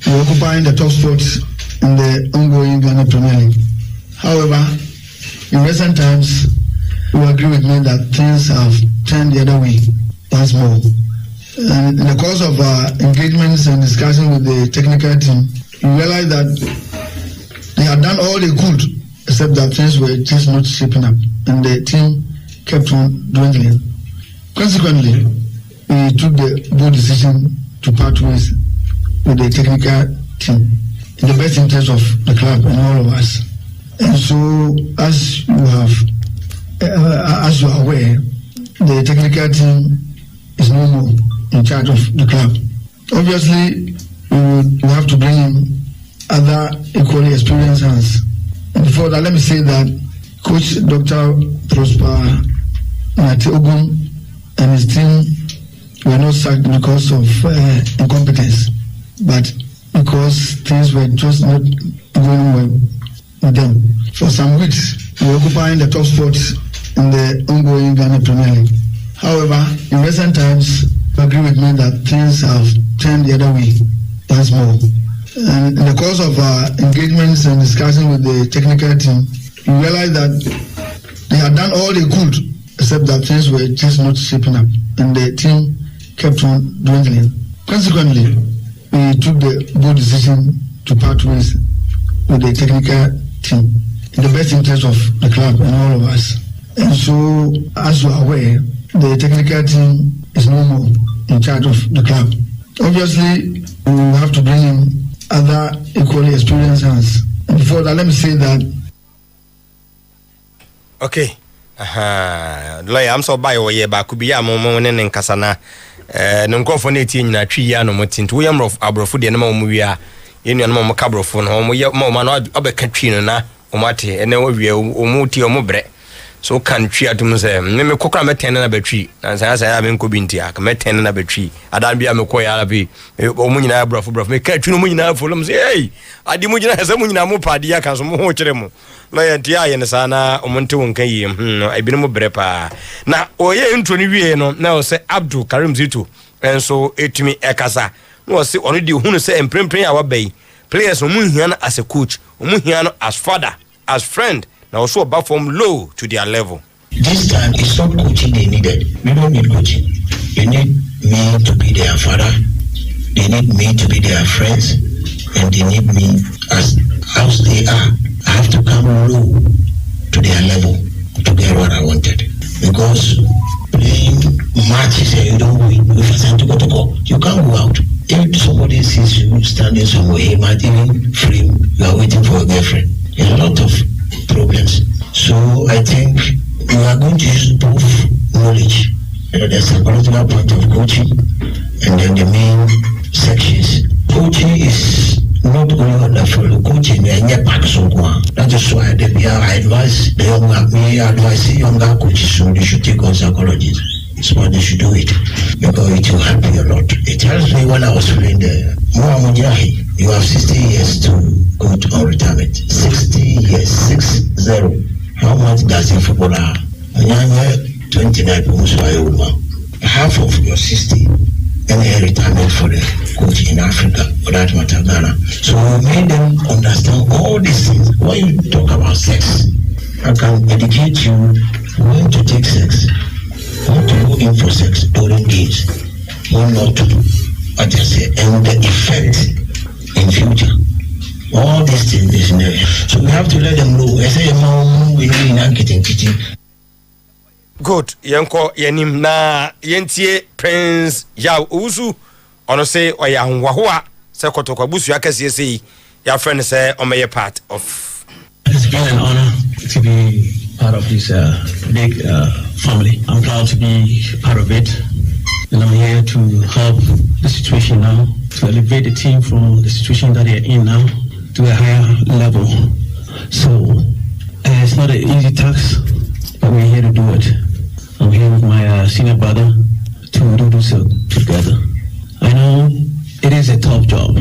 we were occupying the top spots in the ongoing Ghana Premier League. However, in recent times, you will agree with me that things have turned the other way once more. And in the course of engagements and discussion with the technical team, we realized that they had done all they could, except that things were just not shaping up, and the team kept on dwindling. Consequently, we took the bold decision to part ways with the technical team in the best interest of the club and all of us. And so, as you are aware, the technical team is no more in charge of the club. Obviously, we have to bring in other equally experienced hands. And before that, let me say that Coach Dr. Prosper Ogun and his team were not sacked because of incompetence, but because things were just not going well with them. For some weeks, we were occupying the top spots in the ongoing Ghana Premier League. However, in recent times, you agree with me that things have turned the other way once more. And in the course of engagements and discussion with the technical team, we realized that they had done all they could, except that things were just not shaping up, and the team kept on dwindling. Consequently, we took the bold decision to part ways with the technical team in the best interest of the club and all of us. And so, as you are aware, the technical team is no more in charge of the club. Obviously, we will have to bring in other equally experienced hands. And before that, let me say that.
Okay. Lawyer, I'm so by way back could be a moment in Casana. No confone in a tree and motin to William of Abrofood and Momuia in your Mama Cabrophone home. We have Mama Abba Katrina, Omati, and no we are Omuti or Mobre. So country at Museum. Name cook a ten and a tree. As I have in Cobintia, I met 10 and a tree. I don't be a McCoy Arabi, Omuna Brofo, make catch you Muna for them. Say, hey, I dimujina has a Muna Mopadia, can some more Cheremo. Lawyer Tia and Sana, Omonto and Kayim, I been more brepa. Now, Oye Introniviano, now say Abdul Karim Zitu, and so it to me Ekasa. No, say only the who say and pray our bay. Players Omuniana as a coach, Omuniano as father, as friend. Now also above from low to their level.
This time it's not coaching they needed. We don't need coaching. They need me to be their father. They need me to be their friends, and they need me as they are. I have to come low to their level to get what I wanted. Because playing matches and you don't win, if it's time to go, you can't go out. If somebody sees you standing somewhere, he might even frame you are waiting for a girlfriend. There's a lot of problems. So I think we are going to use both knowledge, the psychological point of coaching, and then the main sections. Coaching is not only on the follow coaching, that is why I advise the younger coaches, so they should take on psychology. So they should do it because it will help you a lot. It helps me when I was playing the you have 60 years to go to retirement. 60 years, 60. How much does a footballer have? 29 half of your 60 and retirement for the coach in Africa, for that matter, Ghana. So we made them understand all these things. When you talk about sex, I can educate you when to take sex, when to go in for sex during games, when not to, what I say, and the effect in future. All these things is in there. So we have to let them know. I say, Mom, we need not getting kitchen.
Good, Yanko Yanim na Yentie Prince Yao Uzu, or say, or Yang Wahua, Sekotoko Busu Yakasi, your friend say, on my part of
It's been an honor to be part of this big family. I'm proud to be part of it. And I'm here to help the situation now, to elevate the team from the situation that they're in now to a higher level. So it's not an easy task, but we're here to do it. I'm here with my senior brother to do this together. I know it is a tough job.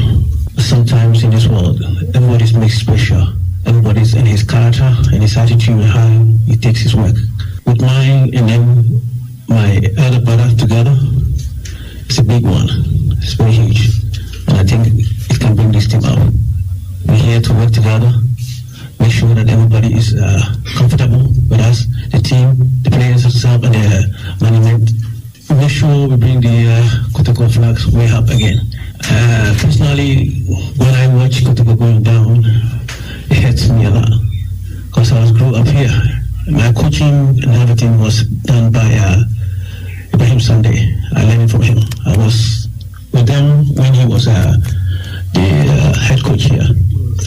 Sometimes in this world, everybody's made special. Everybody's in his character and his attitude and how he takes his work. With mine and then my elder brother together, it's a big one. It's very huge. And I think it can bring this team out. We're here to work together, make sure that everybody is comfortable with us, the team, the players themselves, and the management. Make sure we bring the Kotoko flags way up again. Personally, when I watch Kotoko going down, it hurts me a lot because I was grew up here. My coaching and everything was done by Ibrahim Sunday. I learned it from him. I was with them when he was the head coach here.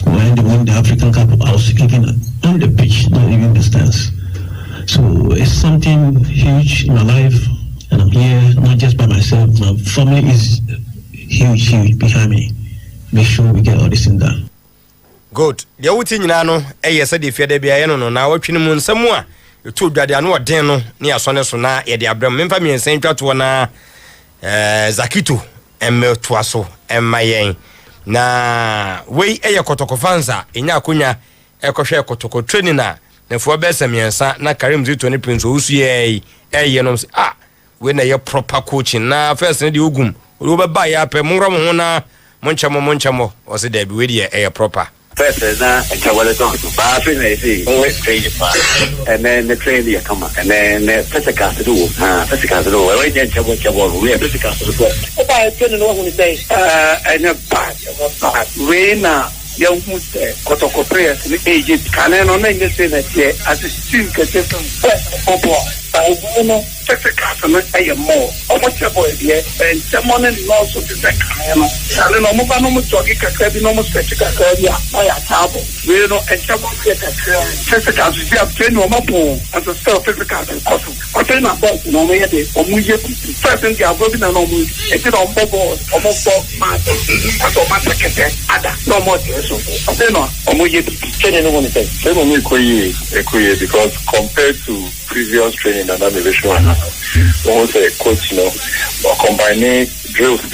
When they won the African Cup, I was even on the pitch, not even the stands. So it's something huge in my life, and I'm here not just by myself. My family is huge behind me. Make sure we get all this thing done.
Good. The outing nano, yes, I defeated the Biano, now watching moon somewhere. You told that I know what Deno near Sonesona, Eddie Abram, Memphami and Saint Tatuana Zakito, and Mel Twasso, and Mayen. Na, way a Kotokofanza, in Yakunya, Ekosha Kotoko Trinina, and for Bessami and Sa, na Karim Zitoni Prince, who's ye, when a proper coaching, na first in the Ugum, we will buy up a Muramona, Monchamo, was it Debbie with a proper.
First, and then the train here come up, and then physical to do, I didn't tell what we have physical to do. I didn't know what to say, and a bad, rain now. Young Kotoko prayers in Egypt, can I not make the same as a student Physical, I am more. How much a boy here, and someone in laws of the Zakayama. I don't know, Mobano Togi, Cabino, Special Career, by a table. We know a trouble get a physical, we have 10 or more as a self physical and cotton. Or 10 about no way a day, or Muya, certain Gabin and Omu, and it on Bobo, almost 4 months, as a matter Ada, no more. Then on Muya,
because compared to previous training and animation, almost a coach, or combining drills,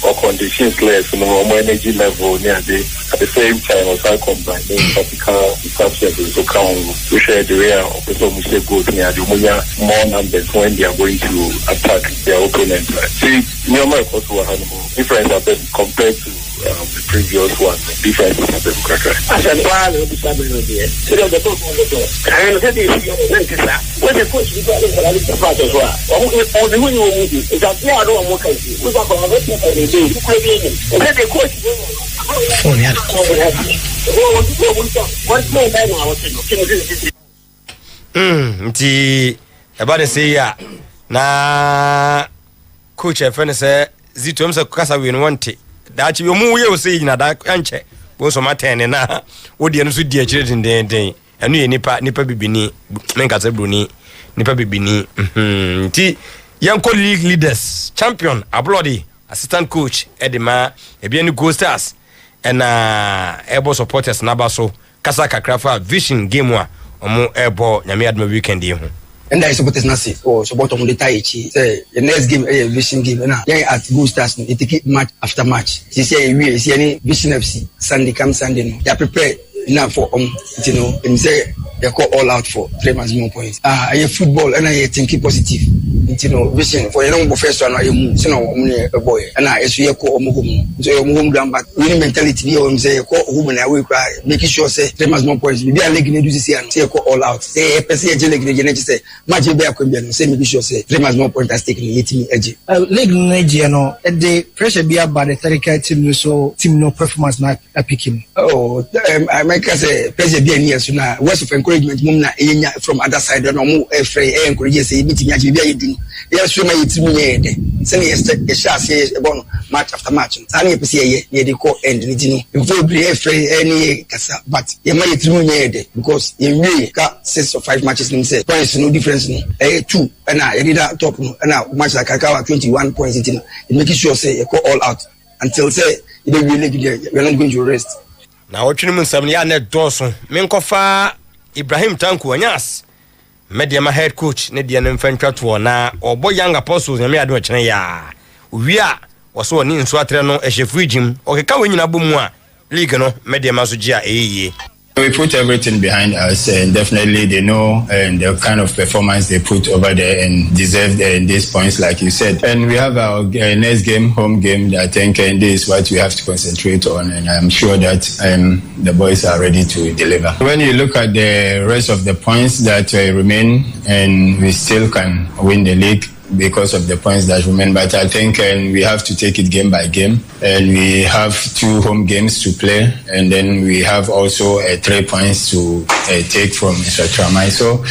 or conditions less, more energy level near at the same time, also combining practical subjects to count, to share the way of the good near the more numbers when they are going to attack their opponent. See, normal course were different compared to the previous one, different as a plan of the family. So the book on the door. And the coach we got the part as well. Or the winning is that they are not working. We got the coach.
About to say, yeah, na coach, a friend said, Zitum's a casa we want it. That you will say in a dark anche, was on my ten and now, what the answer dear children day, and you nipa bibini, make us a bruni, nipa bibini. T. Young colleague leaders, champion, a bloody, assistant coach, Edema, a bien go stars, and airball supporters, Nabaso, Kasaka Crafa, Vision Game One, or more airball, Yamiadma weekend.
And I support Nasi or support on the Taichi. Say the next game a vision game now. Yeah, at Go Stars it take match after match. This year we see any Vision FC Sunday come Sunday no. They are prepared now for and say they call all out for 3 maximum points. I football and I think positive. Vision for the first one I move so no boy and I as we call so your home ground but winning mentality be say call home and away cry making sure say 3 maximum points we be a league do this year and say call all out say person league say match be a Colombian say making sure say 3 maximum points has taken 18 edge
league edge no the pressure be about the Tarika team so team no performance not picking
I make say pressure be near so now words of encouragement mum na from other side no more free encourage say meeting ya be yes we may team ye say yes shas ye bon match after match tani e pese ye dey call end ni tinu before be any kasa but ye may team ye because ye ka 6 or 5 matches nim say points no difference no 2 and I did that top no and match like Kakawa 21 points it make sure say you go all out until say you don't really we are not going to rest.
Now watching him some ya net doso menkofa Ibrahim Tanku anyas Mediama head coach ne dia nemfantwa to na obo young apostles nyame ade ochene ya owia woso ni nso atre no ehyefu jim okeka wenyina bomu a league no Mediama so gia eyeye.
We put everything behind us, and definitely they know and the kind of performance they put over there and deserve these points, like you said. And we have our next game, home game. I think and this is what we have to concentrate on, and I'm sure that the boys are ready to deliver. When you look at the rest of the points that remain, and we still can win the league because of the points that remain, but I think we have to take it game by game, and we have 2 home games to play, and then we have also 3 points to take from Mr. Tramai. So,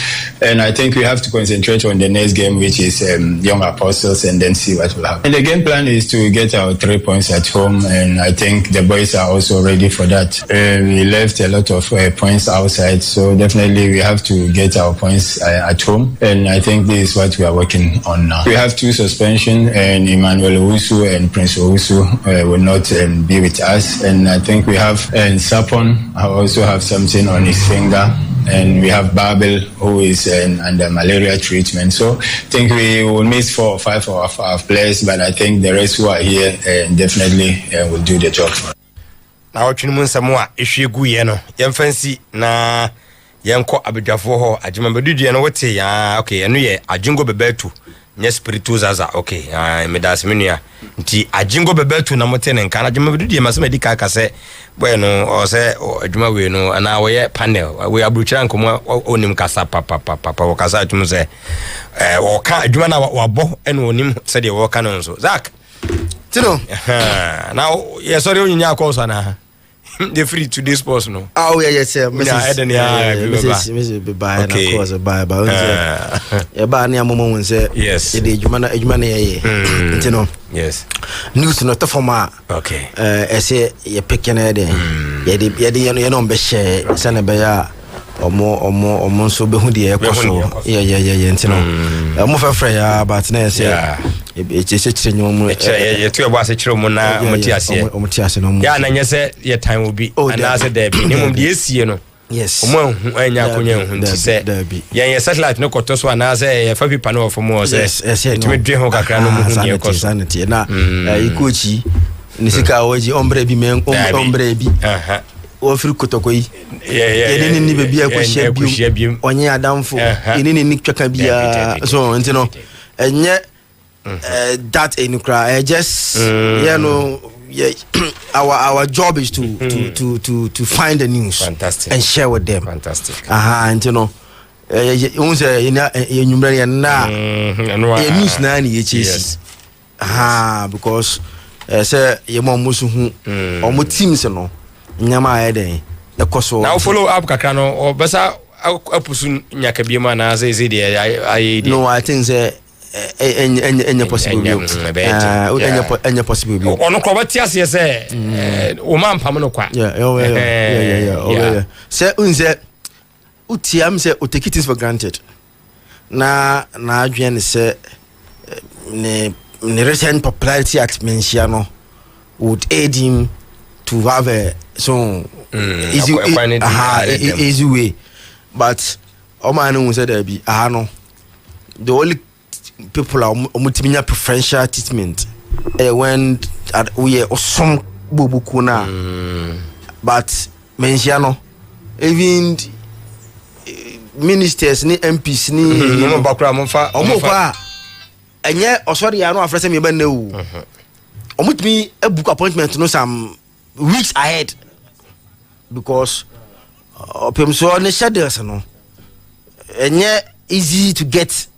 and I think we have to concentrate on the next game, which is Young Apostles, and then see what will happen. And the game plan is to get our 3 points at home, and I think the boys are also ready for that. We left a lot of points outside, so definitely we have to get our points at home, and I think this is what we are working on now. We have 2 suspensions, and Emmanuel Owusu and Prince Owusu will not be with us, and I think we have Sapon also have something on his finger, and we have Babel who is under malaria treatment. So I think we will miss 4 or 5 of our players, but I think the rest who are here definitely will do the job for us.
Now chinimun samwa ehwegu ye no yemfansi na yenko abedwafo ho ajimabedu ye no wote ya okay eno ye ajingo bebetu nye spiritu zaza okay medas menua nti ajingo bebetu na mote ne nka na ajimabedu ye masema di kaka se bueno o se adwuma we no ana wo ye panel we abruchira nkomo onim kasa papa wo kasa tum se wo ka adwuma na wabo eno onim se de wo ka no so Zach tino now yes sorry onya akoso na the free to this person no.
Oh yeah yes Mrs. Bye of course bye yeah ba na momo won say
yes
e dey adwuma na ye you know
yes
news no to forma
okay
say ye pick na dey ye no be share sana be ya omo so be hu de e koso yeah you know mo fa ya but na say e chire nyomu
ye to ebo ase chire mo na
omutiase no
ya na nyese ye time will be and as there be nimum de esie no
yes
omo hu anya konya hu nti se ye satellite no koto so na say ye fa pipa no of mo say to me dwe ho kakra no mu hu ye koso
na ikochi ni sika oji ombre bi men ombre bi ofiri kotoko yi yede ni bebi akohia bi onye adamfo ene ni twaka bia so nti no enye that enukra just you know our job is to find the news
fantastic
and share with them
fantastic
nti no unse ye nyumre ye na news na ni ye chesi because say ye mo musu hu omo teams no nyama ayede ekoso
now follow up kakra no obesa apusu nyaka biema na say dey
no I think say any possible any possible
ono ko batiase say o man pam no kwa
yeah say unze utiam say o take it for granted na adwen say ne recent popularity at Menchia no would aid him to have a easy way, but man said there be no the only people are multimedia preferential treatment when we are some bubukuna but Menchia even ministers ni MPs ni
no bakura monfa
omofa enye osori ya no afrese me ban newu omutimi a book appointment no some weeks ahead because so ne schedules no enye easy to get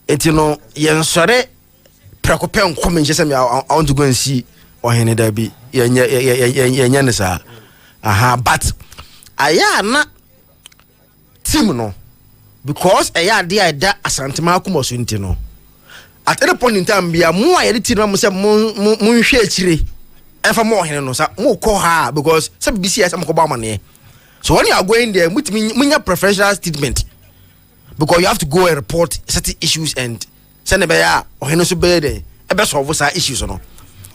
it no yen sore prekopen come nje say I want to go and see ohene da bi yen ne sa but aya na team no because idea that asantema kuma so ntino at any point in time bia mo ayede ti no mo say mo hwe akire enfa mo hene no sa mo ko ha because say BCS am ko ba mane. So when you are going there munya professional statement because you have to go and report certain issues and send be ya ohene so be there e be solve sa issues no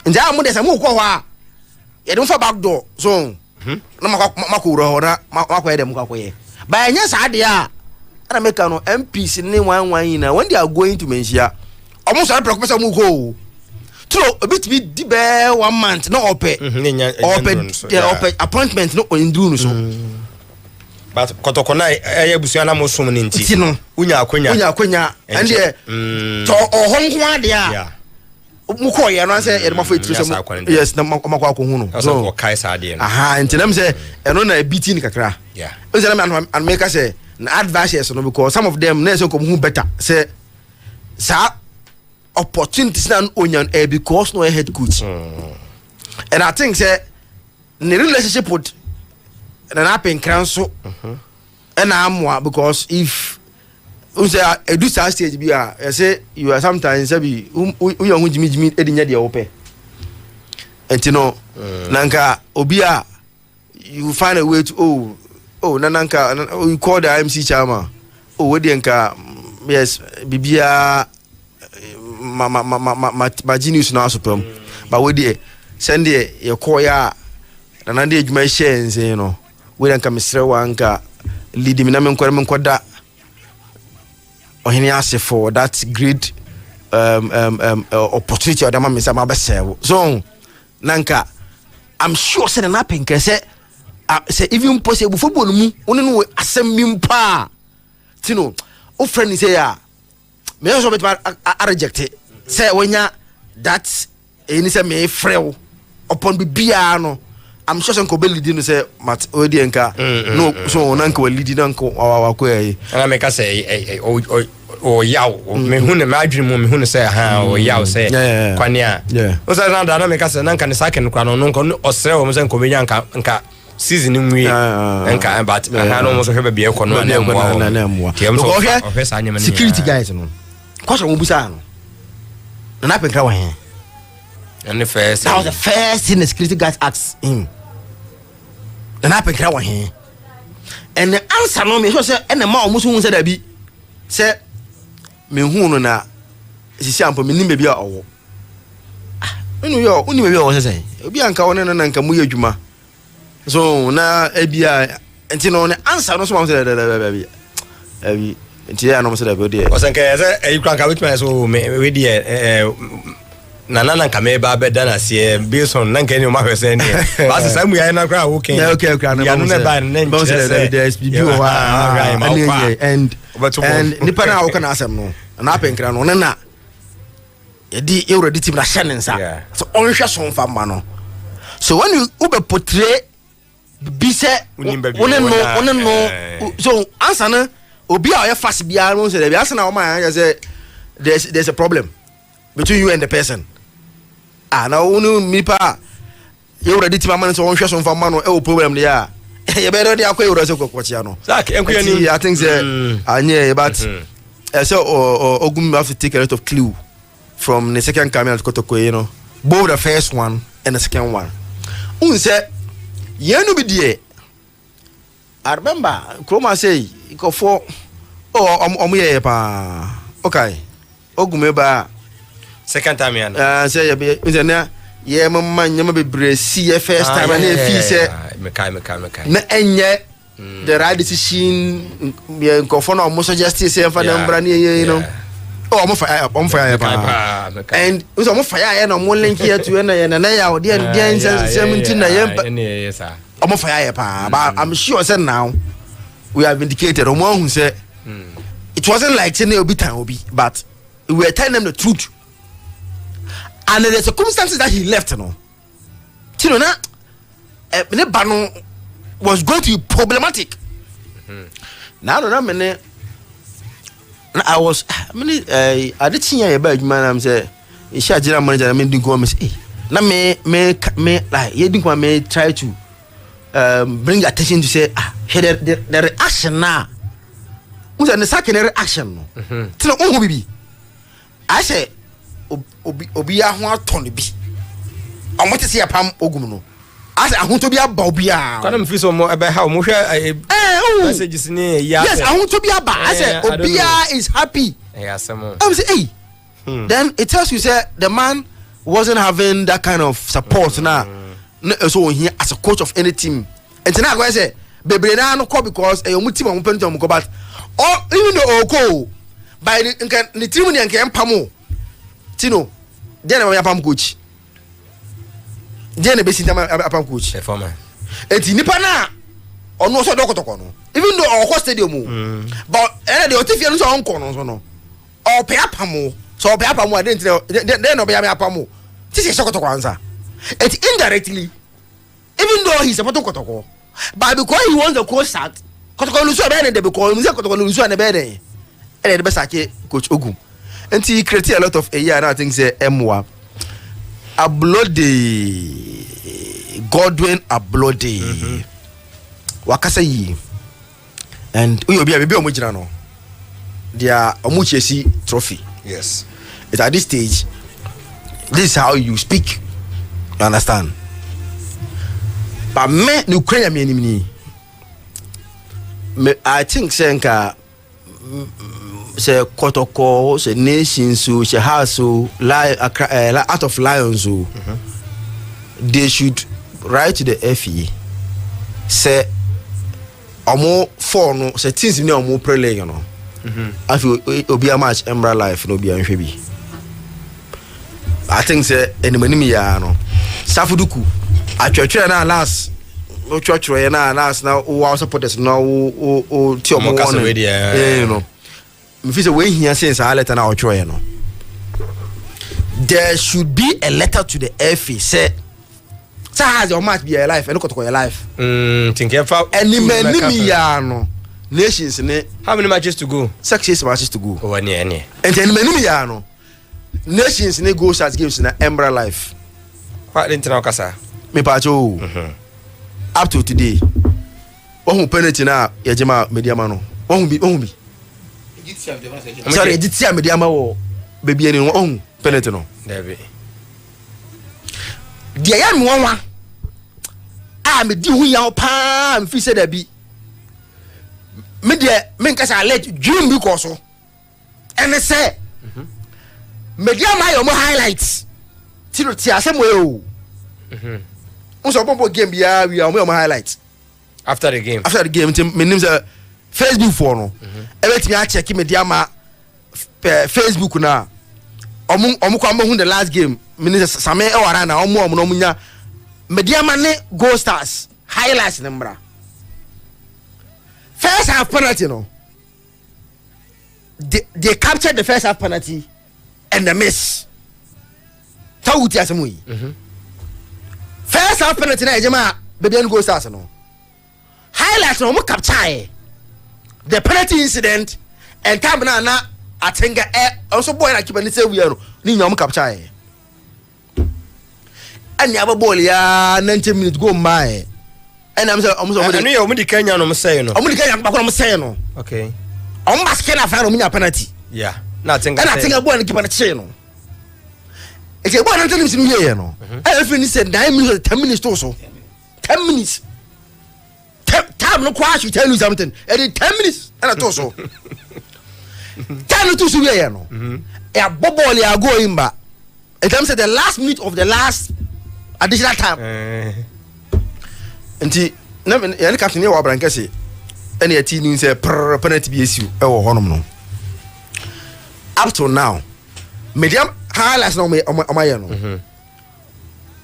nja mo dey say mo ko ha ye don fa back door so na makuro ho na makwa dem kwa ye ba nya sa de a na make no MPs ni wan na when they are going to mention almost all preoccupation mu go true a bit be be 1 month no ope appointment no indru so
but kotoko na ebusu na mo sum ni nti unya akonya and to ohonko ade a mu ko ye no say e ma fa itru so yes na makwa ko hu no so kai sa ade no
aha ntinam say eno na biti ni kakra
yeah
o say na and make say na advice no because some of them na say ko hu better say sa opportunities na onyan because no head coach and I think say the relationship with an happen so and amwa because if you say a do stage be I say you are sometimes say you jimi edinya de ope and you know nanka obia you find a way to nanka you call the IMC chairman we dey nka yes bibia ma genius na asopam but we dey send ye call ya na dey adwuma share nse no we dey nka mesre wanka lead me na me nkoda ohini ase for that great opportunity odama me sama be serve so nanka I'm sure say na penke say even possible football mu oni no asem mimpa tino o friend say ya me also bet I reject it say wenya that any say me frel upon bibia no I'm sure some ko lead no say mat odi enka no so nanka we lead nanka awako yi
na me ka say o yaw me hu ne madwin mu me hu ne say ha o yaw say kwani a o say na me ka say nanka ne saken kwa no nko osre o mo say nko benya nka season nwi nka but ha no mo so hebe bia ko no na mo security guys no question wo busa no na penkra wa hen and the first
that was the first thing the security guys asked him na penkra wa hen and the answer no me so say and the ma almost hu say da bi say me hu no na sisi ampo me nim bia owo enu yo uni me bia owo say obi anka wona na nka mu yadwuma so na ebia enti no ne answer no so ma say da bi enti ya no mo say da bi de
o sanka ya say e kran ka wetuma so me we de nana nka me ba beda na se bison nanka ni o ma hwese ni ba se sai mu ya na kra wo ken
okay
ya no ne ba ne
bo say da SPB o wa and nipa na wo kana asem no na penkra no na yedi euro di team na shenensa so onhwe so mfa ma no so when you ube portray be say one no so answer na obi a you fast bia no say bia answer na o ma ya say there's a problem between you and the person na unu mipa you ready to man so onhwe so mfa ma no e o problem there you better dey akwa euro so kwakwachi no
Zach enkwani
I think say anye but so ogum have to take a lot of clue from the second camera to Kotoko, you know, both the first one and the second one. Say, you know, be I remember, Chroma say, you go for okay, Ogumeba,
second time, yeah,
say, yeah, mamma, you may be see first time, and if he said, the right decision, go for no more justice, and for them, you know. Oh, I'm fire, and was on fire, and I'm one link here to end and now, dear, 17. I'm fire, but I'm sure said now we have indicated on one who said it wasn't like saying it'll be time, but we were telling them the truth, and the circumstances that he left, no, Tinona, Bano was going to be problematic. Now, no, I was I did see a bad man. I'm say, it's a general manager. I mean, didn't go say, na me like you didn't want me try to bring attention to say the reaction now
Musa ne secondary action no. Tina onhu bibi. I say obi ho aton bi. Omo te se yapam ogum no. I say ahunto bi aba obi a.
Kana mfi so mo ebe ha mo hwe messages ni ya.
Yes, ahunto bi aba. I say obi is happy. I say hey. Then it tells you say the man wasn't having that kind of support now. So he as a coach of any team. And now I say bebre na no because e omu team omu penton omu but even though oko by the team ni nke empamo tino dey na yapam coach dey na be sinta yapam coach
performer
enti nipa na ono so dokotoko no even though oko stadium but the otifia no so onko no so no o pe apamo so pe apamo dey no be apamo tisi sokotoko answer enti indirectly even though he's supporting Kotoko, but because he wants the coach start, Kotoko Lusu Abene, because Kotoko Lusu and Abene, and the best coach Ogum. And he created a lot of a year, and I think say Mwa. A bloody Godwin, a bloody Wakasayi, and we will be a baby Omujano. They are Omuchesi trophy.
Yes,
it's at this stage. This is how you speak. You understand? But me no kwenya me enimni me I think senka se Kotoko se nation so se house so out of lions so they should write to the FE say omo for no se things ni omo prele you know afi obi a match Embra life no bi anhwe bi I think say enimani ya no Safuduku atwetwe na last o twetwe na last na o supporters na o ti omo won you know me feel say we here since a letter na o twetwe no there should be a letter to the FA say has your match be your life and Kotoko your life
think you fa
enimani ya no nations ne
how many matches to go
6 matches to go
oh any and
enimani ya no nations ne go start games na Embra life
what internal kasa
me pacho up to today ohun penalty na yejema mediama no ohun bi sorry ejitia mediama wo baby eni ohun penalty no
David
dia ya me wonwa me di hu ya pa me fi say da bi me dia me nkasa let dream bi ko so ene say mediama yo mo highlights tiro ti asem we o so bombo game bia we are highlights
after the game
my name is Facebook for no everything I check media ma Facebook na omu kwa hu the last game minister same e wara na omu no munya media ma ne Gold Stars highlights number first half penalty no they captured the first half penalty and the miss tawuti asemu yi first half penalty na ejema baby and Gold Stars no highlights no mo capture the penalty incident and time na atenga also boy na keep ni say we no ni nyom capture ani ababol ya 90 minutes go my and I'm say
no you omudi Kenya no say no
omudi Kenya ba ko no say no
okay
basket na fa no munya penalty
yeah na atenga
boy na keep na che no it's a boy na tell him here no everything said 9 minutes 10 minutes to so 10 minutes time no crash you tell you something every 10 minutes and I so time to so here no e abobol ya go imba it comes at the last minute of the last additional time enti na yani captain e wa brankese ene ati ni say penalty bi esi e wo honom no up to now medium highlights no omaye no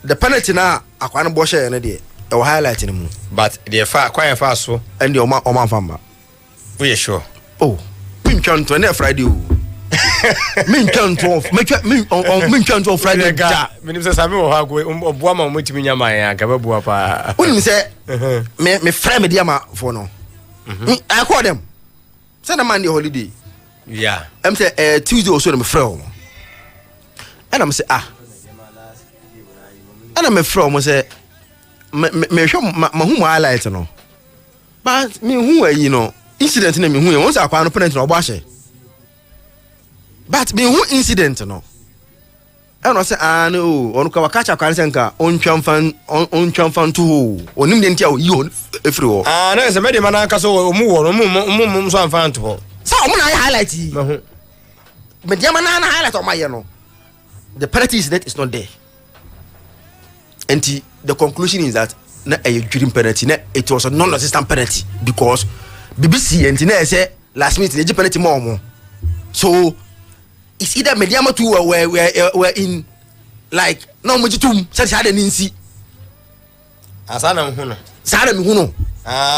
the penalty na akwa no bo share ne de e wo highlight ni mu
but the kwa fa so
and the oma famba
we sure
oh pin chanto na Friday o min chanto min chanto Friday
ga minim say sabe wo ha go oboa ma mo timi nyama ya ga babua pa
unim say me frame dia ma for no I call them send a man the holiday
yeah
I'm say Tuesday also me frame and I'm say and I'm frame say me show ma hu highlight no but me hu you know incident na me hu e won say akwa no penalty no obahye but me hu incident no e no say no onu ka waka cha kwa nka ontwam fan to onim de ntia o yi o efiri ho
na say me de mana ka so omu wo omu so amfan to ho
sa omu na highlight me hu me de mana na highlight o maye no the penalty incident is not there and the conclusion is that na a during penalty na it was a non-existent penalty because BBC and na say last minute the penalty more so it's either mediama two were in like no mujitum said had an insi
asana mhuno
sada mhuno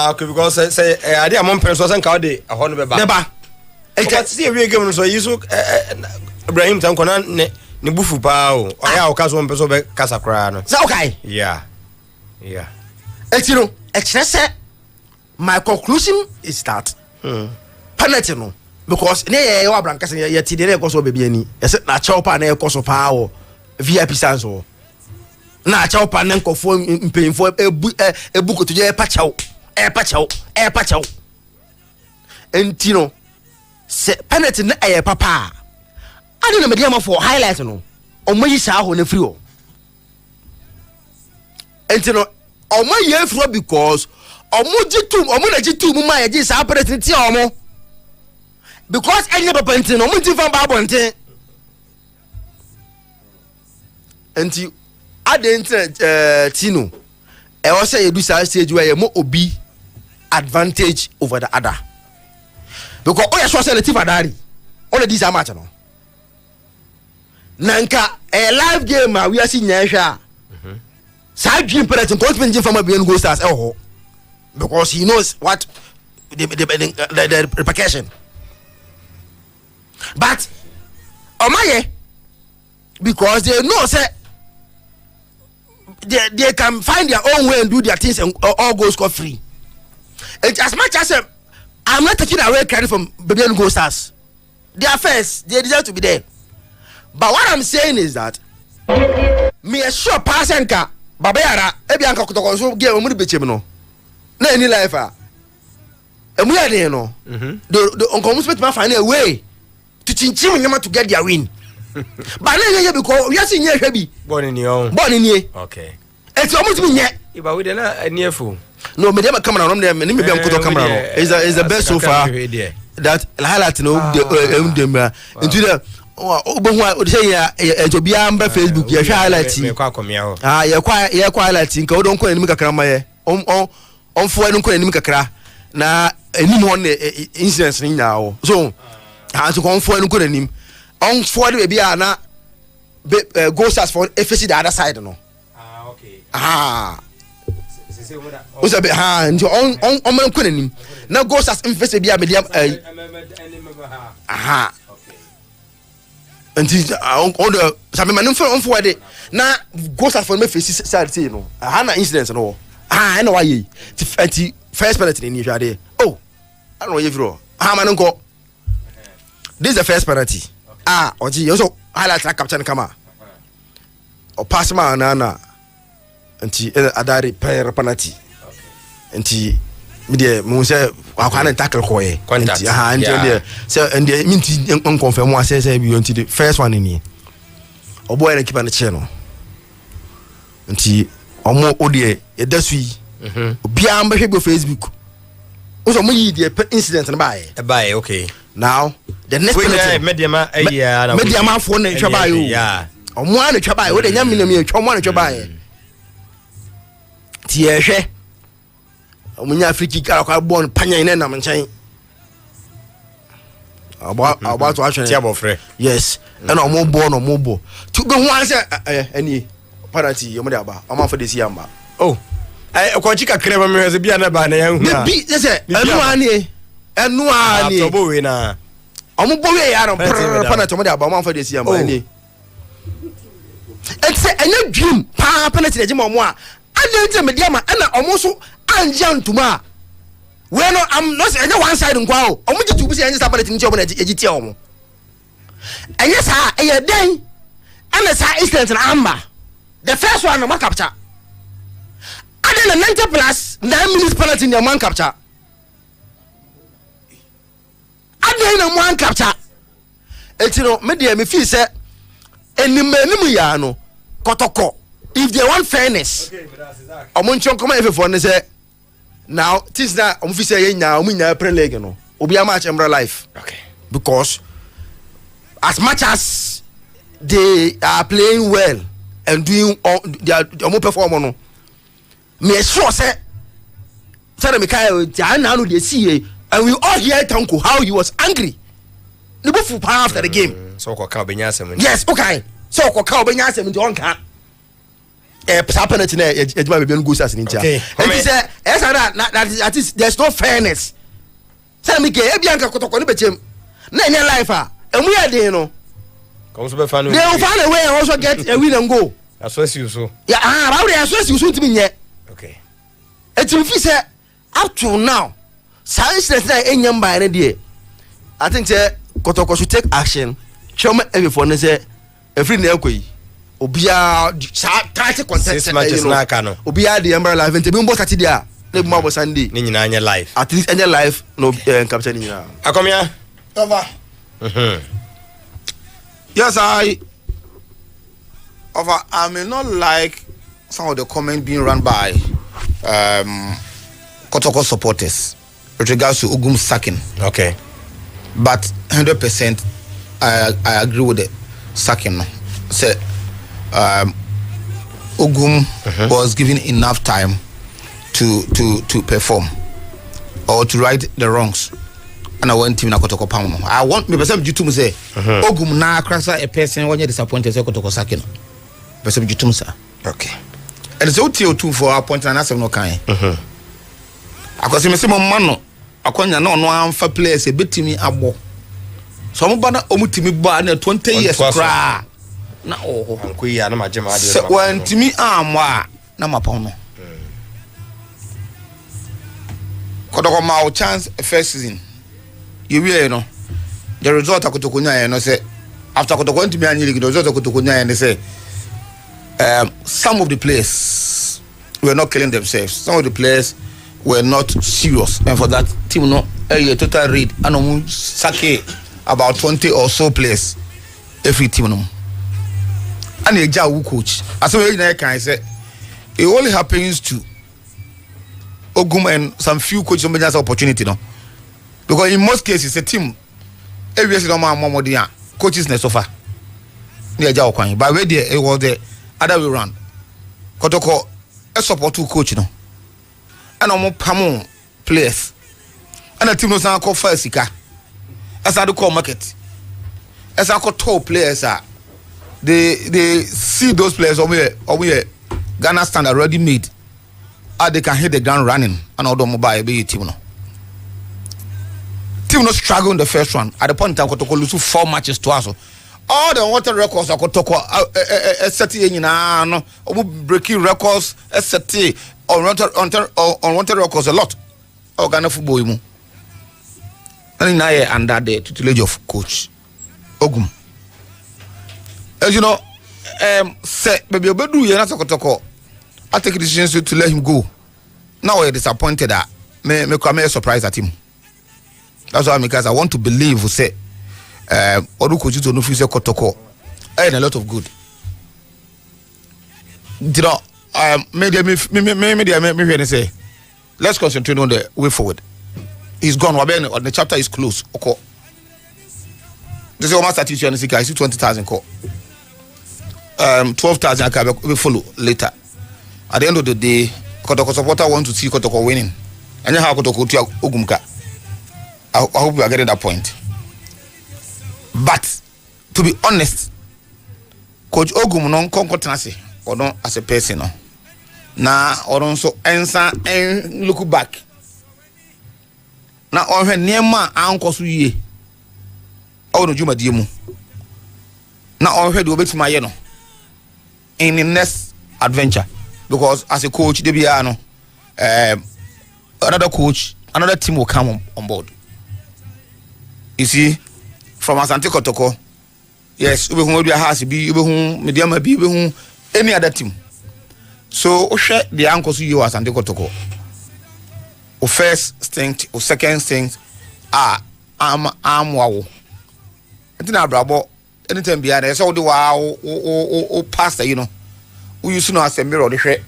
okay because say ade amon person san ka de a hono beba e ka see we game no so yiso Ibrahim tankona ne bufu pa o ya o kaso mpeso be kasa kra no
say okay
yeah
etino express my conclusion is that penalty no because ne wa branca say ye ti dey koso baby ani say na chawpa na koso pa o VIP sans o na chawpa na nkofo mpemfo ebu ko to je pa chaw entino se penalty na aye papa ade na media ma for highlight no o mayi sa ho na free o entino omo ye fro because omo jitum omo na jitum ma ye ji sa penalty ti omo because any papa ntin omo ntin fan ba bonten enti ade ntin tino e o say you do sa stage where you mo obi advantage over the other because o ya so say the team adari all this match no nanka a live game we are seeing nya side dream penalty continue from a being go stars because he knows what the repercussion but omaye because they know say they can find their own way and do their things and all go score free. It's as much as I'm not taking away credit from Babian Go Stars. They are first, they deserve to be there. But what I'm saying is that me a sure person ka Babayara Ebianka Kotoko so get omu be chim no. Na any life ah. Emu ya dey no. The uncle must find a way to chinchim nyama to get their win. But na because we are seeing here bi.
Born in your okay.
It's almost me nye.
But we dey na nearful.
No, me dem camera no dem me be am kuto camera no. Is the best so far. That highlight no dem into the obohu say ya to be am Facebook ya highlight.
Me kwa komia ho.
Ya kwa highlight nka odon ko enim kakra ma ye. On fo enim ko enim kakra na enim on incidents ni nya ho. So so kon fo enim ko enim. On for the baby na goes as for FC the other side no. Okay. What's a bit hand on man kunim. Now goes as FC be a medium and on the some man on for the na goes as for me face side say no. Na incidents no. I know why first penalty in here. Oh, I don't know if you man go. This is the first penalty. Oji also highlight that captain kama o pass ma na anti adari pair penalty anti me dey mo say akwana tackle ko e anti anti dey say and dey minti on confirm wa say bi anti the first one ni oboy na keeper na che no anti omo odie e dasui obi am be hwe Facebook o so mo yi the incident na bae
okay.
Now the next penalty mediama for na twa yo omo an twa bae wo de nya minam ye twa omo an twa bae ti e hwe omo nya free kick akwa born panyan na nam nchen about to action
ti abofre
yes and omo bo to be one say any penalty omo de aba omo for this yamba
oh kwa chika krema me ze bia na ba na yan hu
a bi say enu ani
atobo we na
omo bo we ya no penalty omo de aba omo for this yamba ani it's a dream pa penalty de jima omo a ade media ma na omo so anja ntuma we no am no say one side nkwa o omo jitu bi say anya penalty nti omo na ejiti omo anya sa e den ana sa instant na amba the first one no ma capture ade na 90 plus 9 minutes penalty in your man capture Adé na one capture. Etino media me feel say enimu ya no kotoko. If they want fairness, omunchon come every for say now this na omu say nya omu nya pre league no. Obi a match Emra life.
Okay.
Because as much as they are playing well and doing their perform no, me sure say me kai na no dey see and we all hear Tanko how he was angry. The buff after the game.
So ko ka obenya asem.
Yes, okay. So ko ka obenya asem nti on ka. Penalty na ejima be go sas ni ntia. And he say that is there's no fairness. Say me ke ebianka kotoko ni bechem. Na enya life ah. Emu ya dey no.
Come so be fan.
They will find a way and also get a win and go.
Assess you so.
Yeah, how they assess you so to me yet.
Okay.
It will be say up to now. Science that enyam by any day. I think say kotoko should take action. Show me every phone say every na ekoi. Obia try to contest
6 matches na aka no.
Obia the umbrella event be mbo Saturday a. Na be mbo Sunday.
Ni nyina anya live.
At least anya live no capture ni nyina.
Akomia.
Over.
Yes, I may not like some of the comments being run by Kotoko supporters with regards to Ogum sacking.
Okay.
But 100% I agree with the sacking. Say Ogum was given enough time to perform or to right the wrongs. And I want him na Kotoko Pamo. I want me person Jutum say Ogum na krasa a person when you disappointed say Kotoko sacking. Person Jutum sir.
Okay.
And it's OTO2 for our point and answer no kind. Akose me say mo mano akonya na ono amfa players e betimi abo. So mo bana omutimi ba na 20 years kra. Na
anko yi na magema ade.
Se wantimi amwa na mapon no. Kotoko ma chance first season. You know the result Kotoko nya no say after Kotoko ntimi anyi league the result Kotoko nya no say some of the players were not killing themselves. Some of the players were not serious, and for that team no a total read and sake about 20 or so players every team no. And a jaw coach as I can say it only happens to Ogum and some few coaches who has opportunity no, because in most cases a team every year no more coaches ne so far near jaw kwan by way there it was the other way around. Kotoko a support to coach no. And I'm pamo players. And the team knows now call first sika. As I do call market. As I call top players are they see those players over here Ghana standard already made. They can hit the ground running and all the mobile be team no. Team no struggle in the first one. At the point in time Kotoko lose 4 matches to us. All the water records are Kotoko ST no breaking records ST on water records a lot. Ghana football mu. And now under the tutelage of coach Ogum. As you know, say baby obedu ye na Kotoko. I take decisions to let him go. Now we're disappointed that me come surprised at him. That's why because I want to believe who say Odu coach to no fuse Kotoko and a lot of good. You know, maybe say let's concentrate on the way forward. He's gone. The chapter is closed. Okay. This is almost statistics. I see 20,000 call. 12,000 I can follow later. At the end of the day, Kotoko supporter want to see Kotoko winning. And how Kotoko to Ogumka. I hope we are getting that point. But to be honest, Coach Ogum non concotancy or not as a person. Now or also answer and look back. Now on her near ma uncle ye. Oh no Juma Diemu. Now on her do bit my in the next adventure. Because as a coach, Debiano, another coach, another team will come on board. You see, from Asante Kotoko, yes, we will be a house, be medium, be any other team. So, the uncles you as Asante Kotoko. First instinct, or second instinct, wow. Ntina brabo anytime bia na so de wa o pastor you know. We used to know as a mirror the hwe.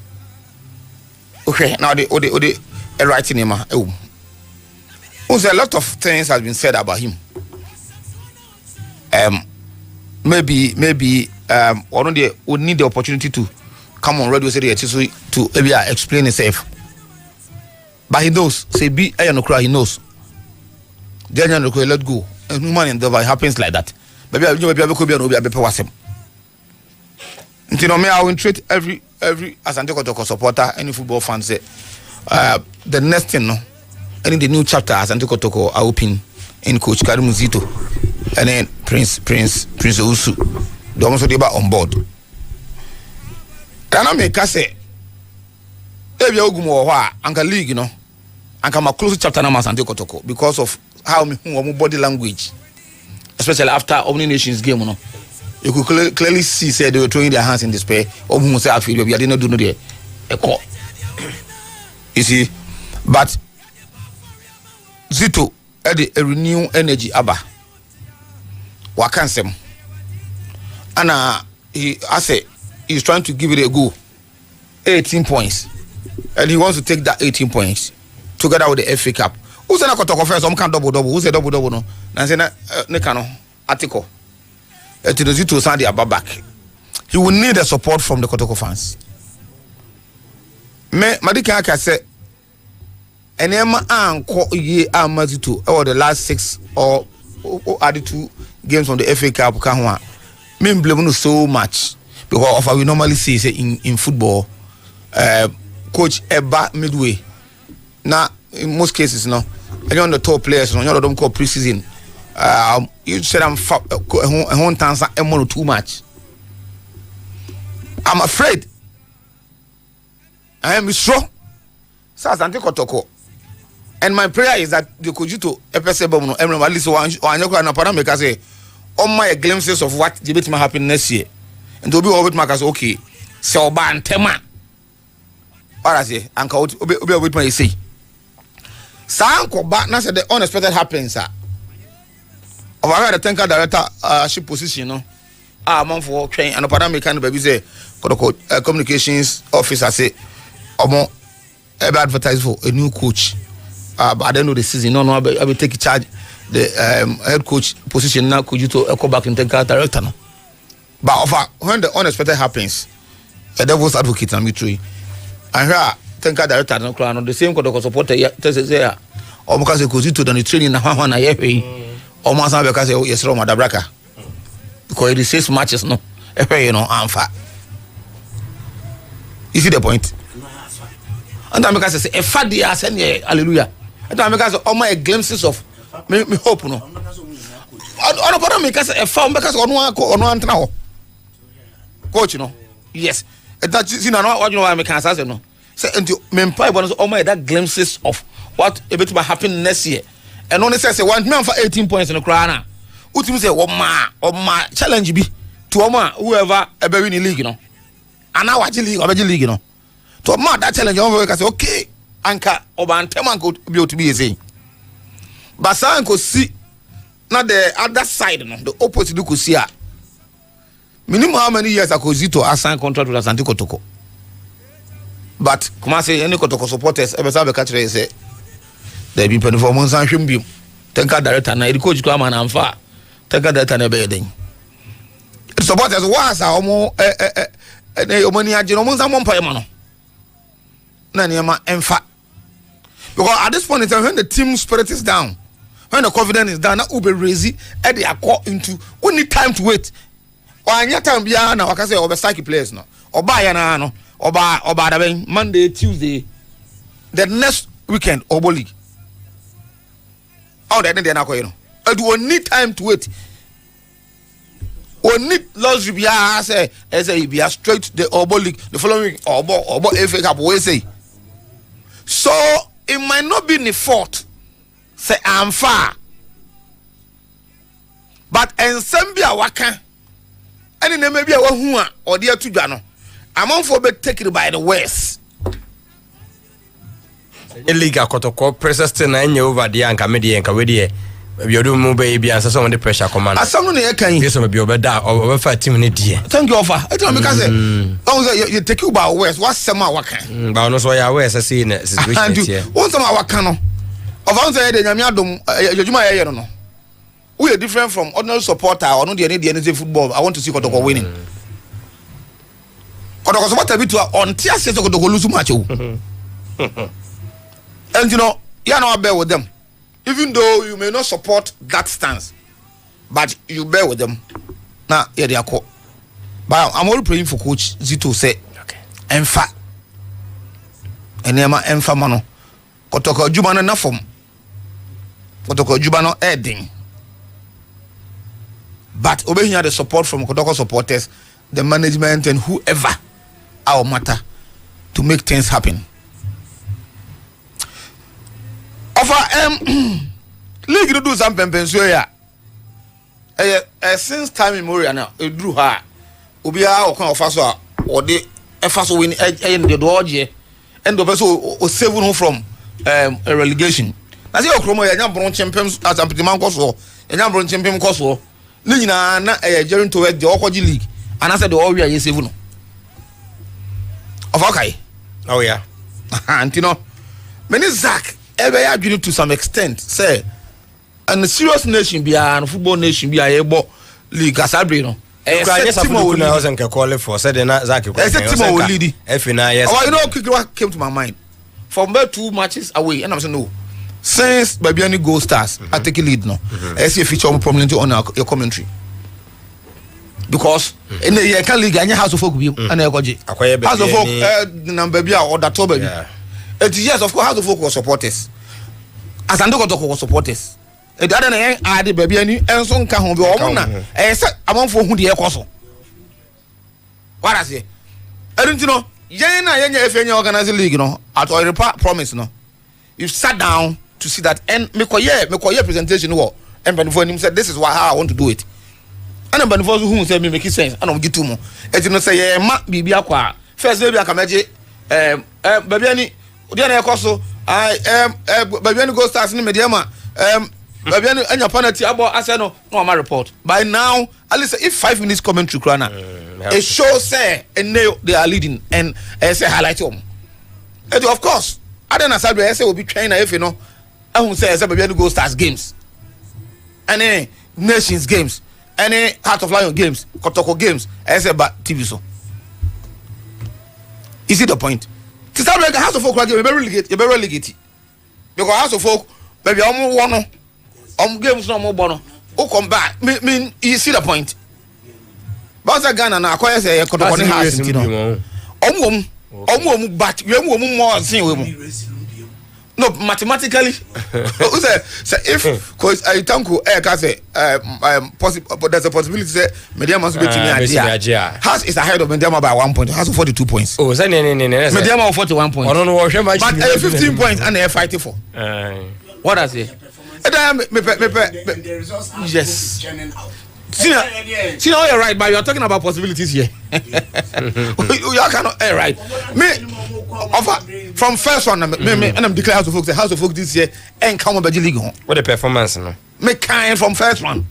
Okay, now the writing him a lot of things has been said about him. Maybe one of the would need the opportunity to come on radio to maybe explain himself. But he knows, say be no cry, he knows. Then you let go. And human endeavor happens like that. Maybe I could be a wasem. You know me, I will treat every Asante Kotoko supporter, any football fan say the next thing no, any the new chapter Asante Kotoko are open in Coach Karim Zito and then Prince Usu. They also they on board. Can I make us say if you go Anka League, you know, Anka my close chapter na Asante Kotoko because of how me body language, especially after Omni Nations game, you know. You could clearly see say they were throwing their hands in despair. Or who say I feel we didn't do no there. You see, but Zito had a renew energy abba. Wakansem. And I say he's trying to give it a go. 18 points. And he wants to take that 18 points together with the FA Cup. Who's an Akotoko first? Some can double. Who's a double no? Nansena Nekano article. To the Zito Sandy back. He will need the support from the Kotoko fans. Madika Aka said, and Emma Anko ye Amazito or the last 6 or added 2 games on the FA Cup Kanwa. Me blame so much because of we normally see say in football, coach Eba midway. Now in most cases, no, and on the top players, no, you don't call preseason. You said I'm too much. I'm afraid. I am sure. And my prayer is that the Kojito Epesebo at least one make say my glimpses of what debate might happen next year. And to be over Marcus okay. So ban tema. What I say, Uncle Obi with my say. Sanko back now said the unexpected happens, sir. I had a tanker director ship position, no. Man for train and a paramedic baby say communications officer say omo ever advertise for a new coach. But I don't know the season. No, I will take charge the head coach position now. Could you to go back and tanker director? No. But when the unexpected happens, a devil's advocate and me tree. And here tanker director no crown the same kind of supporter. Say or because they could you to the training now one I almost because yes, Roma Dabraka. Because it is 6 matches, no. You know, I'm fat. You see the point? And then because I say, a fat day, I send you, hallelujah. And then because all my glimpses of me hope, no. I don't because a farm because on one now. Coach, you know. Yes. And that you know what you know, I can say, no. Say, until me pie bonus, all my that glimpses of what a bit will happen next year. And only says one man for 18 points in the crown. Utim say, oh my challenge be to whoever ever win the league, you know. And now watch the league, you know. To that challenge, I say, okay, Anka, Oban Teman could be able to be a thing. But some could see not the other side, you know, the opposite you could see. Minimum how many years I could see to assign contract with Asante Kotoko. But come on, say any Kotoko supporters ever saw the catch say. They be performance and shouldn't be. Tanker director na the coach come and I'm far. Tanker director na be den. Supporters was omo money agent omo some pay man. Na niema emfa. Because at this point in time when the team spirit is down, when the confidence is down, na ube raise it they are caught into we need time to wait. Or anya time bia na waka say obe psyche players no. Oba ya na no. Oba da ben Monday, Tuesday. The next weekend Obo League. Oh, then they're not going. And we need time to wait. We need luxury. As a be straight to the Obo League, the following Obo FA Cup. We say. So it might not be the fault. Say I'm far, but in Zambia waka, and then maybe a wahua or dear to Jano. I'm on for be taken by the West.
Illegal Kotoko presses to 9 over the Anka Media and Kawedi you do move baby and so on the pressure command.
Asam no na kan.
Yes, maybe obeda obefa team ne die.
Thank you offer. I tell me say, you take you by west. What sama wakan?
Ba no so ya west say in situation here.
One sama wakan no. Of answer the nyame adom yejuma ye no. We are different from ordinary supporter or no the any football. I want to see Kotoko winning. Kotoko supporter be to on tia say Kotoko lose match o. And you know, you know bear with them. Even though you may not support that stance, but you bear with them. Now, yeah, they are caught. But I'm only praying for Coach Zito say, okay, Enfa, Enema Enfa mano, Kotoko Jubano na form, Kotoko Jubano adding. But obey here the support from Kotoko supporters, the management and whoever our matter to make things happen. Offer league to do some pension ya. Since time immemorial now, it drew her. Ubia or kind of fast or the fast win in the dodge and the vessel was saving home from a relegation. As you chromo, a young champions as a man cost a young champion cost war. Nina a journey to the Okoji League, and I said the Oria is even of okay.
Oh, yeah,
and you know, many Zach. Ever agree to some extent, say, and the serious nation be a football nation be a league as I bring.
Yes, I can call for said Zaki.
Timo lead.
Yes.
Oh, you know, quickly what came to my mind from about 2 matches away, and I'm saying no. Since Babiani Gold Stars, I take a lead now. I see a feature prominently on your commentary. Because in the year league, I House of Folk view and I got House of Folk number be or that tobe. Yes, of course, House of Folk was supporters. As I don't go supporters. The other than I did baby and some can be all one. I said, I'm on for who the air cost. What I say? I don't know. Yana, if any organizing league, you know, at all promise, no. You sat down to see that and make a presentation war. And Benford him said, this is how I want to do it. And then Benford who said me make sense. I don't get too more. As you know, say, yeah, Matt be aqua. First, baby, I can imagine, baby. Diana Coso, Babian Go Stars in Mediama, Babian and your penalty about Asano, no, my report. By now, at least if 5 minutes commentary, Crana, it shows say, and they are leading, and I say highlight them. And of course, I don't know, I say will be trained if you know, I won't say, Babian Go Stars games, any Nations games, any Heart of Lion games, Kotoko games, I say, but TV so. You see the point? To start like House of Folk, you better relegate. Because House of Folk, maybe I'm one games no more bono. Oh, come back. Mean you see the point. But Ghana now, I say a Kotoko house, you know. But we more thing. No, mathematically, if because I think possible, but there's a possibility that Mediama must be to House is ahead of Mediama by 1 point. House of 42 points. Oh, Mediama 41 points. I don't know but 15 points and they're fighting for. What I say? Yes. See, you're right, but you're talking about possibilities here. You cannot, right? Me, from first one, and I'm declaring House of Folk. The House of Folk this year ain't come about the league.
What the performance, no?
Me kind from first one.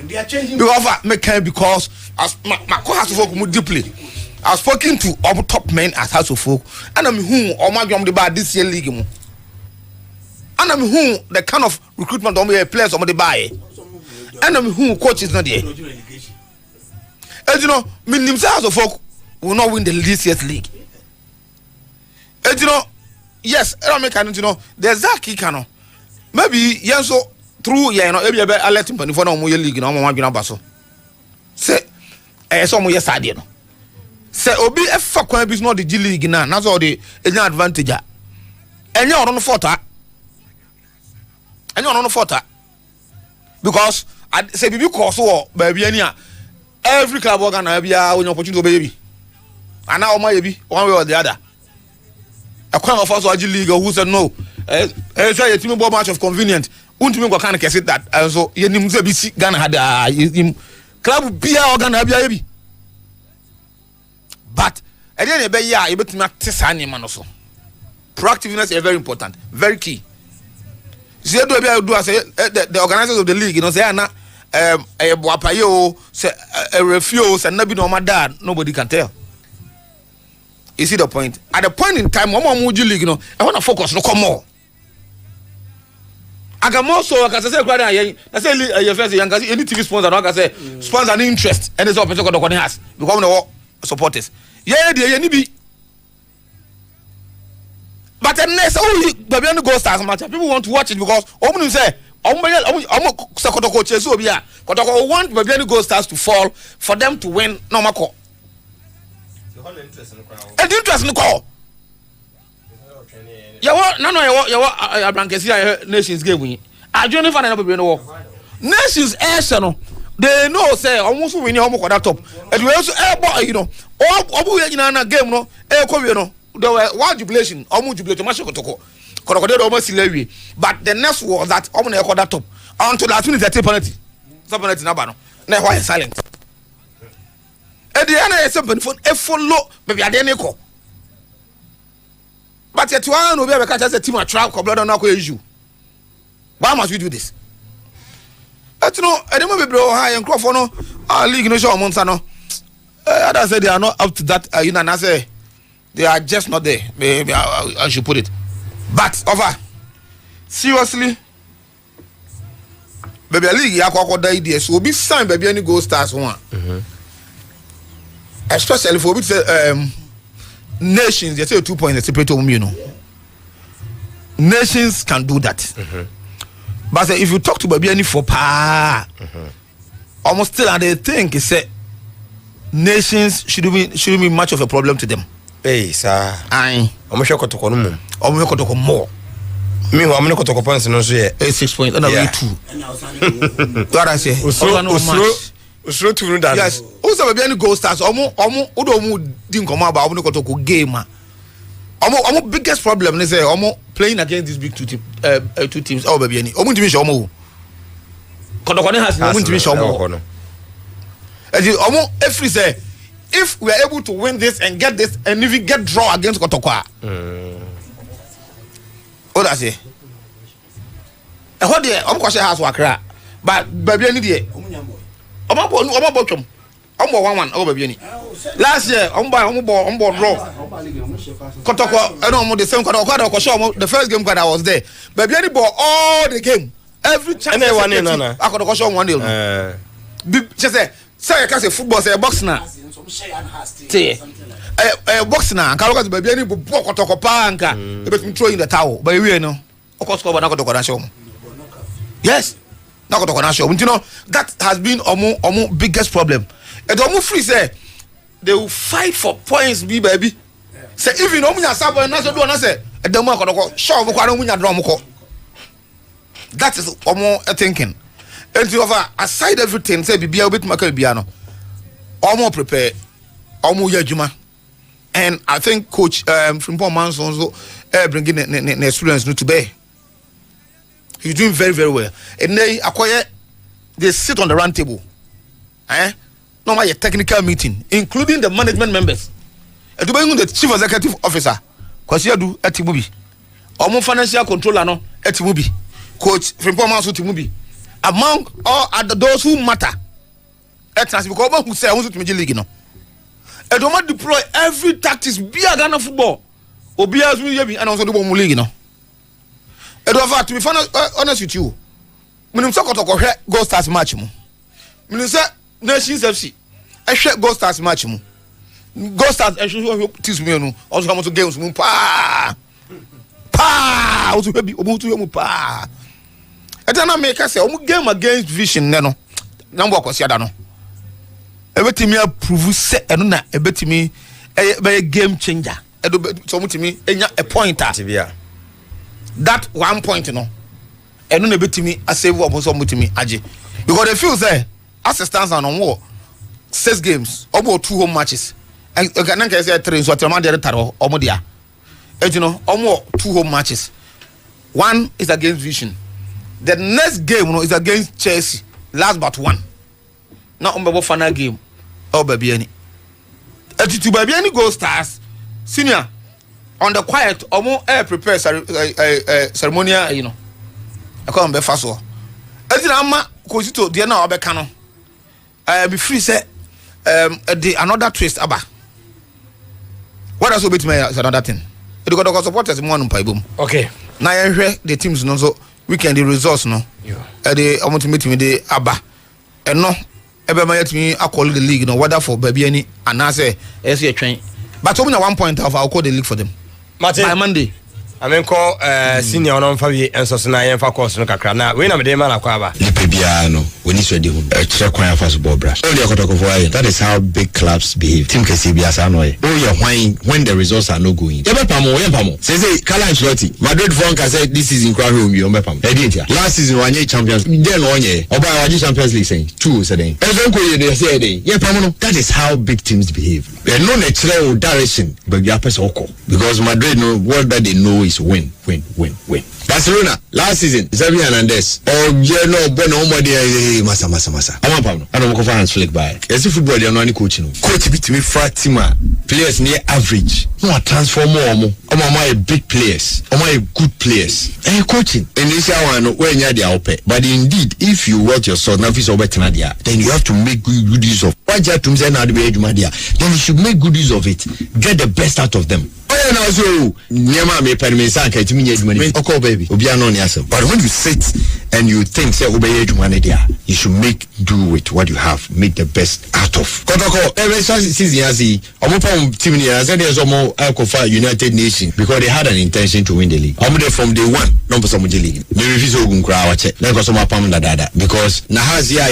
They are changing. Me kind because as my House of Folk move deeply. I've spoken to our top men at House of Folk, and I'm who or my the bar this year league. And I'm who the kind of recruitment on the players on the buy. And I'm who coach is not there. And you know, House of Folk will not win the this year's league. And you know, yes, I don't make you know, there's that kick, you know. Maybe yes, so through yeah, you know, maybe I let him for no more league, you know, I'm going to say, some yes, I did. Say, Obi, if fuck when it's not the G League now, that's all the advantage. And you're on the photo. And you're on the photo. Because I say, baby, cause war, baby, every club organ, I be an opportunity, baby. And now, my baby, one way or the other. A crime of us, G League, who said no. It's a team match of convenience. Won't you kind of guess it that? And so, you need to be sick, Ghana had a club be organ, baby. But at the end of the year, you better not test any man also. Proactiveness is very important, very key. See, the organizers of the league, you know, say, "Na, a wapayo, say a refuse, and nabi no my dad." Nobody can tell. You see the point? At the point in time, Mama Muji League, you know, I want to focus. No, come more. I can also, I say, I say, your first young any TV sponsor, I can say, sponsor an interest, and it's open to the has become the supporters. Yeah, they be. But the next, the Gold Stars match, people want to watch it because Omu say, Omu coaches so yeah, Kotoko want the Gold Stars to fall for them to win. No mako. And interest in the call. You want Nations game. I don't know if I Nations Arsenal. They know say almost win your home that top. And we also air you know, all game no, air you know. There were one jubilation, almost jubilation, Kotoko. But the next was that Omne that top. Until last minute, they penalty. Some penalty Nabano. Now why silent? At the end of something for a follow, maybe I didn't call. But at one will be a catch as a team of trap, blood on our issue. Why must we do this? But you know, I don't know, bro, high and Crawford, our league, no show, Monsano. I said they are not up to that, you know, and I say. They are just not there. Maybe I should put it. But over seriously, baby, a league yakwa die there. So be signed baby any Gold Stars one. Especially for which nations. They say 2 points separate you know. Nations can do that. But if you talk to baby any for almost still and they think it's nations shouldn't be much of a problem to them.
Hey, sir.
I'm
sure Kotoko no
more.
Me, I'm not Kotoko points no so
6 points and I 2. What I say?
Usro to that.
Yes. Also be any Gold Stars omo didn't come about omo Kotoko game. Omo biggest problem is say omo playing against these big two teams. Oh baby any. Omo team show omo. Kotoko has no team show omo. And omo every say if we are able to win this and get this, and if we get draw against Kotoko, what I say? And what the question has Wakra, but baby any day. Omo bottom, omo 1-1. Oh baby any. Last year, omo draw. Kotoko, I don't know the same Kotoko. The first game I was there. Baby any ball all the game, every chance.
And one in
I Kotoko show 1-0. Just say I can say football say box now. Say box now. Can look at baby any book Kotoko panka. They throw in the towel. But we know. Of course, cover na Kotoko show. Yes, na Kotoko show. You know that has been omo biggest problem. And omo free say they will fight for points, baby. Say even omo nya sabo na so do na say e dem Kotoko show mo kwa na omo nya draw mo ko. That is omo thinking. And to over aside everything, say bibia obet maka bibia no. Omo prepare, omo yajuma. And I think coach from Paul Manson also bringing the students to bear. He's doing very, very well. And they sit on the round table. Normally a technical meeting, including the management members. And to bring the chief executive officer, because you do etimubi. Omo financial controller no etimubi. Coach from Paul Manson etimubi. Among all those who matter, because who say I want to major league, you know. And don't deploy every tactics be a Ghana football. Or be as we and also the league, you know. And over to be honest with you, when you talk about Gold Stars match, when you say Nations FC, I share Gold Stars match. Gold Stars, I should teach me, also come to games, pa, also be pa. I don't make us say, game against Vision, no. Number of no. Everything me prove set and na ebetimi a game changer. So much me a pointer. That 1 point, you know. And no ebetimi a save up so much me aje. Because they feel say as it stands on war 6 games, about 2 home matches. And can say 3 so tell the taro omodia. And you know, almost 2 home matches. One is against Vision. The next game, you know, is against Chelsea. Last but one. Now on final game. Oh baby any. To baby any Gold Stars. Senior. On the quiet, omo prepare ceremonial, you know. e ko be fa so ezina ama Kosito de na obeka no be free say the another twist aba what else obet me is another thing e go supporters mo anu paibom
okay
na ye hwe the teams no so weekend the results no the ultimate me the aba eno ebe ma yetimi akol the league no whether for baby any anase ese etwen but we 1 point of I'll call the league for them by Monday.
I mean, call senior on Fabi and Sosana and Fakos no kakra. Na we na me de man akwaba.
Lipebiano, when you ready home. Check when first ball brush. That is how big clubs behave. Team Kesibia Sanoy. Oh yeah, when the results are not going. Yepamo. Say Kala Ancelotti. Madrid Franca said this season crowd home you Mbapam. Last season one year champions. Then one year. Oba Champions League saying 2 saying. They say that is how big teams behave. They no natural direction, but you are because Madrid know what that they know is win. Barcelona last season Xavi Hernandez masa amapam I don't go for hands flick by yes football they no any coach bit me frat team players near average no transform more a big players a good players coaching initial one when you dey help but indeed if you watch your son now fit better there then you have to make good use of what you to say now the way then you should make good use of it, get the best out of them. Now so nyama me permit sanka timi nyadwuma okay baby obi anon yasem but when you sit and you think say obey adwuma there you should make do with what you have, make the best out of kotoko every season yazi omopam team ni yazi dey so alcofa United Nations because they had an intention to win the league from day one no person the league me refuse ogun kra wa che na ko so mapam dada because na hazi ya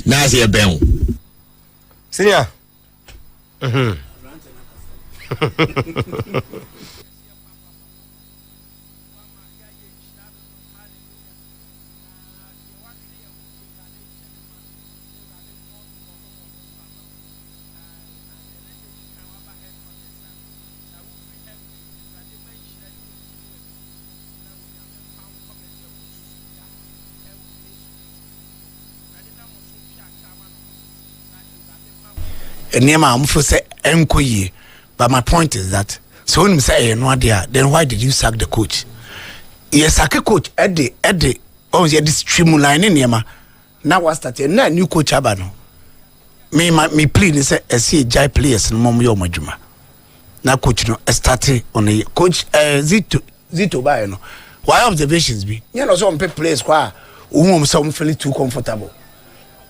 na hazi ya ben
senior
Nema amfo say enkoye. But my point is that so when you say no idea, then why did you sack the coach? Yes, sack a coach Eddie oh yeah this streamline Nema. Now what's that? Na new coach abano. Me please say see jai players no mom yo majuma. Now coach no started on a coach Zito ba no. Why observations be? You know some players kwa some feeling too comfortable.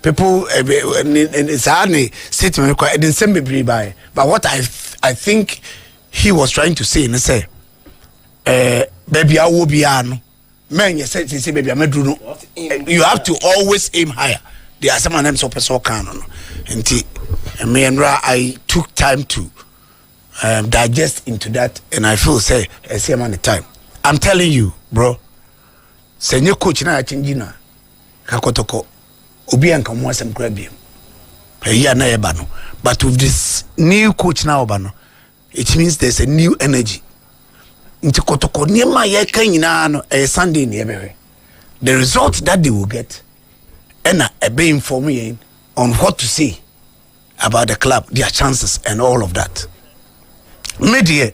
People and statement didn't send me by. But what I think he was trying to say, say, baby, I will be an man. You said, baby, I'm you have to always aim higher. There are some names of person canon, and me and I took time to digest into that, and I feel say I see amount of time. I'm telling you, bro. Senior coach na changina kakotoko. Obi anka mo asem kra biem ya na eba no but with this new coach now bano it means there's a new energy nti kotoko niema ye kan nyina no Sunday ne ebehwe the result that they will get and be inform you on what to say about the club, their chances and all of that media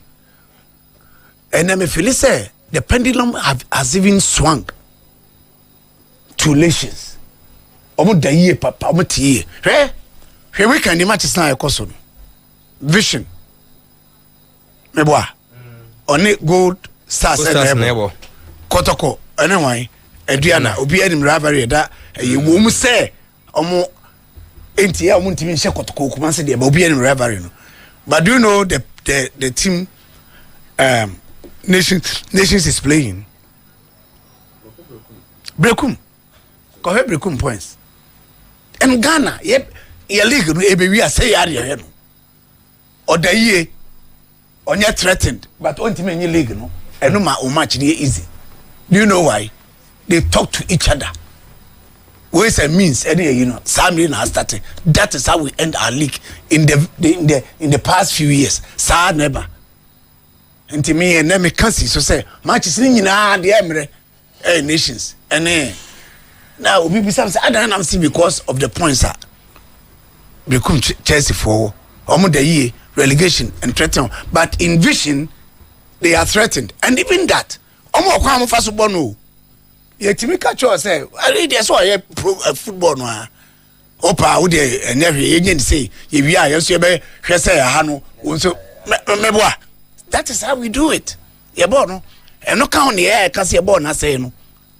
and I feel say the pendulum has even swung to relations. Omo da ye papa omo tie hwe weekend matches na ekoso vision meboa oni gold stars nebo kotoko anyway aduana obi anim rivalry da ye wo mu se omo enti ya omo ntimi nche kotoko kuma se de ba obi anim rivalry no but do you know the team nations is playing Brekum points. And Ghana, yep, your league, we are say area, or the year, on yet threatened, but on many league, no, and no match near easy. Do you know why? They talk to each other. Ways and means, any Samlin has started. That is how we end our league in the past few years. Sad never. And to me, and then me can't see so say matches in the Emirates, nations, and now we be some I don't see because of the points that become Chelsea for almost the year relegation and threatened. But in vision, they are threatened, and even that, almost come first one. yetimi ka cho say I read so ye football no a opa wo de enye ye nyi say ye wi a ye so ye be hwe say ha no so meboa. That is how we do it. Ye ball no eno ka on ye ka say ball na say no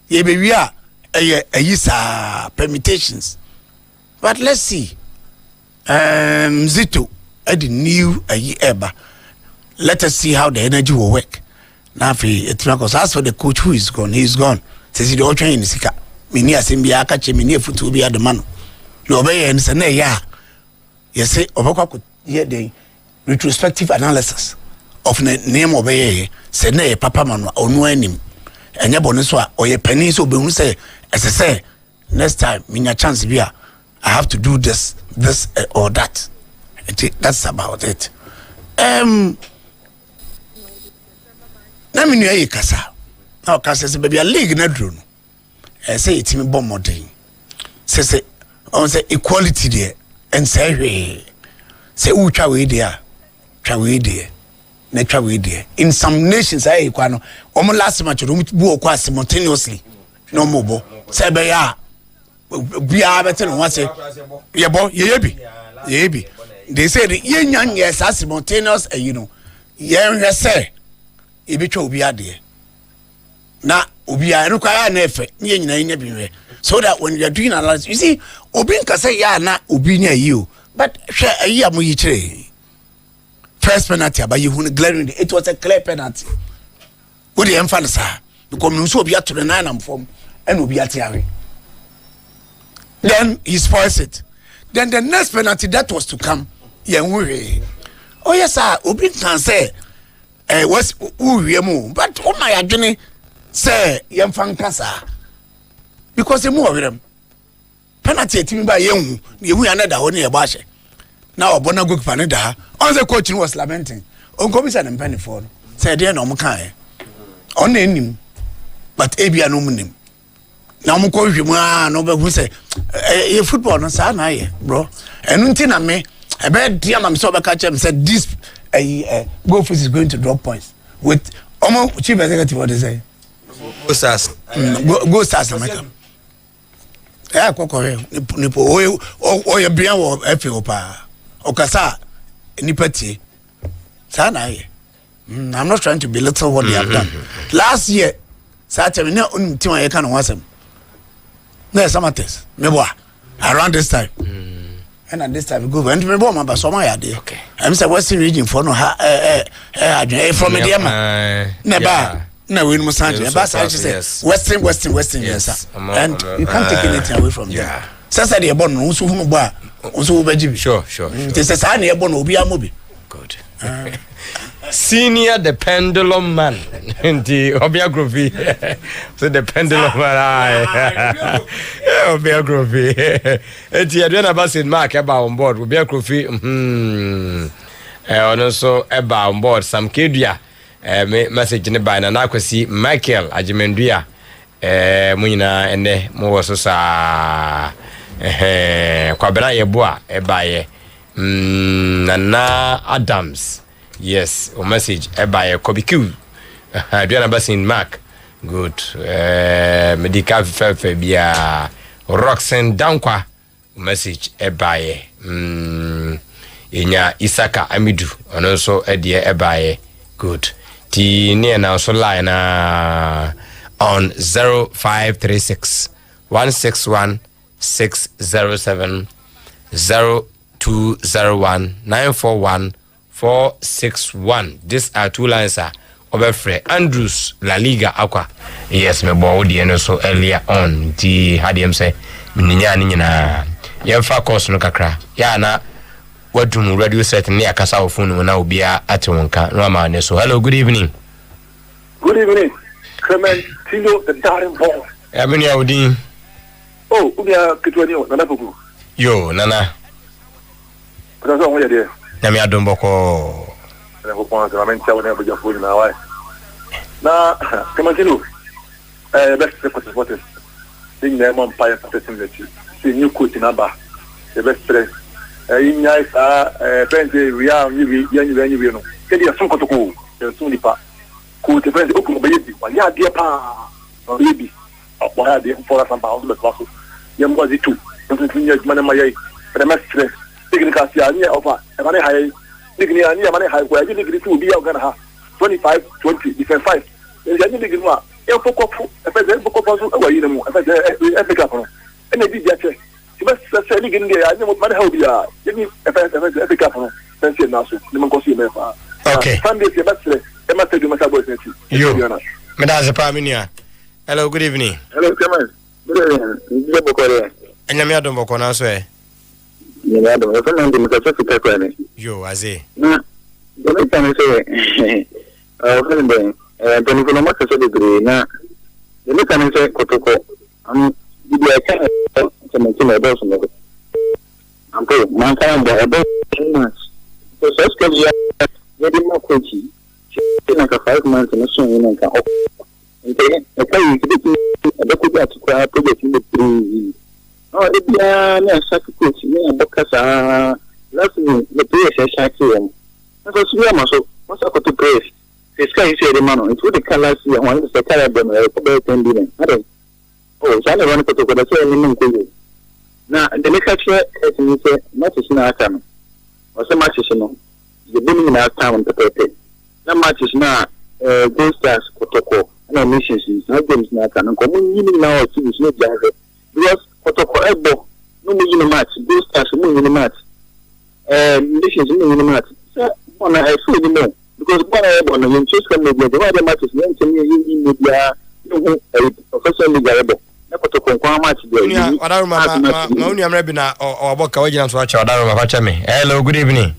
ye be wi a ayisa permutations. But let's see. Zito at the new eba. Let us see how the energy will work. Now, as for the coach who is gone, he's gone. Says he don't train Sika. Mini Asimbia catch him near foot to be at the man. No way and say, yeah. Yes, say, Obaka could hear the retrospective analysis of the name of a say, nay, Papa Man or no enemy. And your bonuswa or your penny so be say, as I say, next time, minya chance be I have to do this or that. That's about it. Na me nua yekasa na o kasa se baby a league na duro no say it me bomb modern say on say equality there and say u twa we there na twa we there in some nations I kwa no omo last match ro bu okwa simultaneously no mobo say be ya bia better no what say ye bi they say the yenyan yes simultaneous you know yen say ebetwa obi ade na obi a no kwaya na efe nye nyina nya bi so that when you are doing analysis you see obi nka say ya na obi nya yi o but hwe ayi am yi kire first penalty abayi hu glaring it was a clear penalty what the emphasis because me so obi ato na 9 am form and obi atiare then he spoils it then the next penalty that was to come yenwe oh yes sir obi can say was uwiemu but o my adwene say yemfa nkasa because emu owerem penalty etimi ba yehu another ho ne ye ba hye na obona goalkeeper ne da on the coach was lamenting on komisa ne mpani for say dey na omkan on enim but ebia no munim na omko hwemu a no be hu say e football no sa na ye bro enu nti na me ebe dia na me so be catch him said this Goldfish is going to drop points with almost chief executive. What they say? Go stars. Go stars. Yeah, nipo. Oh, your brain will FA pa. Okasa nipati. Sana ye. I'm not trying to belittle what they have done. Last year, Saturday, no team I can watch them. No, some matters. Meboa around this time. And at this time we go and me bomb about some idea. Okay. I'm say Western region for no from Mediama. Never. No, we must say Western. Yes. And you can't take anything away from there. Sasa de bon no so hu ba. Onso obaji. Sure. It is a ne bon obi amobi. Good.
Senior the pendulum man the Obiagrovi so the pendulum man Obiagrovi eti adwena ba St Mark eba on board Obiagrovi also eba on board Sam Kedua message ne by na kwasi Michael Ajimendua munyina ene mo wo so sa kwabena yeboa eba ye Nana Adams. Yes, a message by a Kobiku. Adriana Bassin Mark. Good. Medical Fabia Roxanne Dankwa. Message by Inya Isaka Amidu. And also a dear Ebaye. Good. T near now so line on 0536 161 607 0201 941 461. These are two lines over Andrews La Liga Aqua. Yes, me boy the so earlier on the hadium say ninya na yemfa course no kakra. Ya na wadum radio set ne akasa ofunu na obia atwonka no ma ne so. Hello, good evening.
Good evening. Clementino the Darren Ball.
Abini Audi.
Oh, ubia kitwani Nana Poku.
Yo, Nana.
Because I'm here.
Na me adom boko.
Na ko pon na men tawo na buja fodi na wai. Na Clementino best supporters. Ding na man pa person that you new coach na ba. The best friend. Inya isa friend we are we no. Ke dia son kotoko. Dia son ni pa. Ko te friend o ko be yi. Wa ya dia pa. No baby. why they for us about the class. Yam was it too. Something years man my but I'm stress. Taking the car near offer. And money high. Taking near money high where you degree to be out gonna have 25, 20, different 5. There's any degree more. You book up if I book up also away you know. If I pick up and they did that. You must say again there. I know what help you are. Give me a pick up on Thank you, Nasu.
Okay.
Sunday, you must take you must have voice.
You, Madam Paminia. Hello, good evening.
Hello, come on. Good evening.
And I'm Yadom Bokona, swear.
Yeah, I don't know the
you, as a.
The next time I say, the Nicola degree. Now, the next time I say, Kotoko, I can't maintain a dozen of it. I'm good. My time, about 2 months. So, that's because you are more coachy. Like a 5 months and a soon and can open. Okay, I tell you, I don't get to cry, put it in the 3. Oh, the piano, such a coach, me and Bocasa, last me, the place I shall him. That's what we are so. What's up to praise? This guy is a man, it's what the colors you want to say, Carabin, or pending. Oh, so I want to go to the same thing. Now, the next year, as you say, much is not coming. Or so much is no. The booming in our town to pay. That much is not Gold Stars Kotoko. No missions, no games not coming. Coming now, it's not Jazz. Because Kotoko elbow, no moving match, Gold Stars moving the match. Missions moving the match. So, one I feel the more. Because one I want to choose from the other matches, then to me, in the professional league.
Hello, good evening.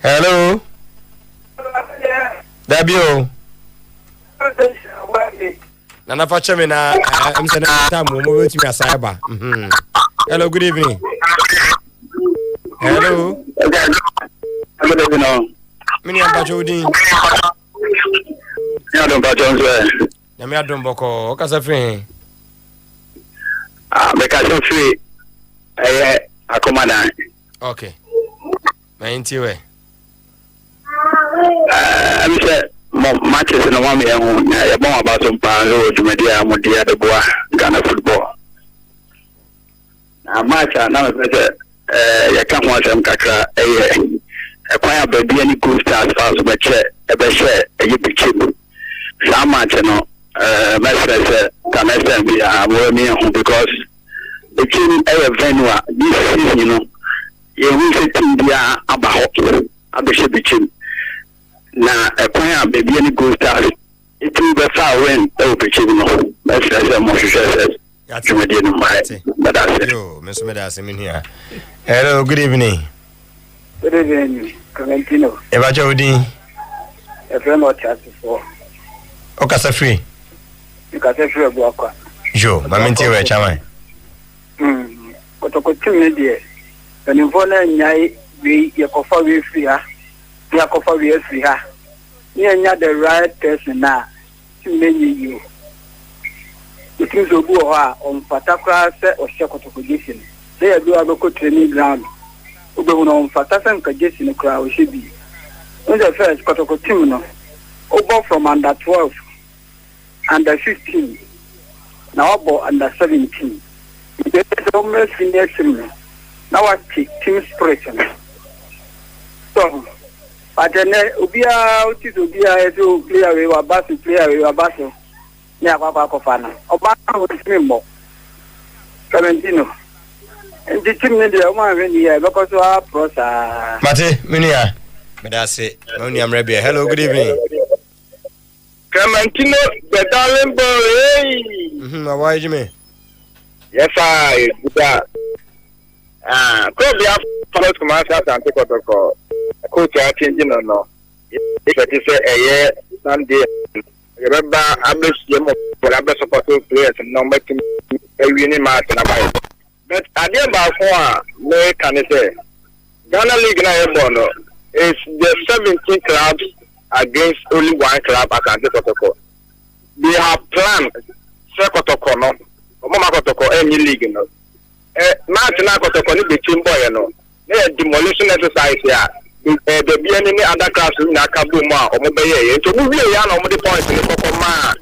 Hello. Dabio. Nana Fachame na I'm saying time we move to me asaiba. Hello, good evening. Hello.
Good evening.
Mini Ambajodi.
Ya don Bajonze.
Na me adon boko, o ka se fin.
Me ka se fin. Akomana.
Okay. Mainti we.
I'm say matches no one me ya bon about some pan road media modia de boa Ghana football. Na match na me say ya kan ho asem kakra kwaya baby any Gold Stars fans be share e pichim. Sa match no me say can I be a because the team venue this season you know you will see team dia abaho abeshe pichim. Na kwaya baby any Gold Stars it will be far when e pichim no. Me say mo success. Yo,
Mr. Medas, I'm in here. Hello, good evening.
Good evening, Clementino.
Evaja Udi.
A friend of Chassis for
Okasa free.
You can say free Boaka.
Jo, Mamenti, where Chama.
But a continue, dear. And in Vona, Yai, be Yakofa with free her. Yakofa with free her. You're the right person now. Too many you. It is a go on Fatakra or Shakotogation. They do a local training ground. On Fatasan Kajasin crowd should be. On the first Kotokotimino, over from under 12, under 15, now about under 17. There is almost in their similar. Now I take team spirit. So, but then Ubia, Ubia, to play away or bass, play away or bass. Yeah, Papa Kofana. Obama was member. Clementino. And the team in the Oman because of our process.
Mate, Minia. Medase, only I'm Rebbe. Hello, good evening.
Clementino, the darling boy.
Why do you mean?
Yes, I. Probably after commercials and take protocol. Coach, I changing or no. If it is a year, Sunday. Remember, I'm just supporting players and not making a winning match. But at the end of one, can I say, Ghana League now is the 17 clubs against only one club at Anti-Protocol. They have planned Protocol, no, Protocol, any league, no. Match now Protocol, the team boy, no.
demolition exercise here. The BNN other class in Nakabuma or Mobile. To move here, no more points in the Pokoma.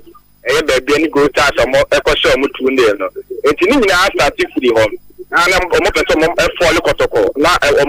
A baby go start or more echo show Mutunde. It's in the after 50 home. And I'm almost a follow protocol. Not a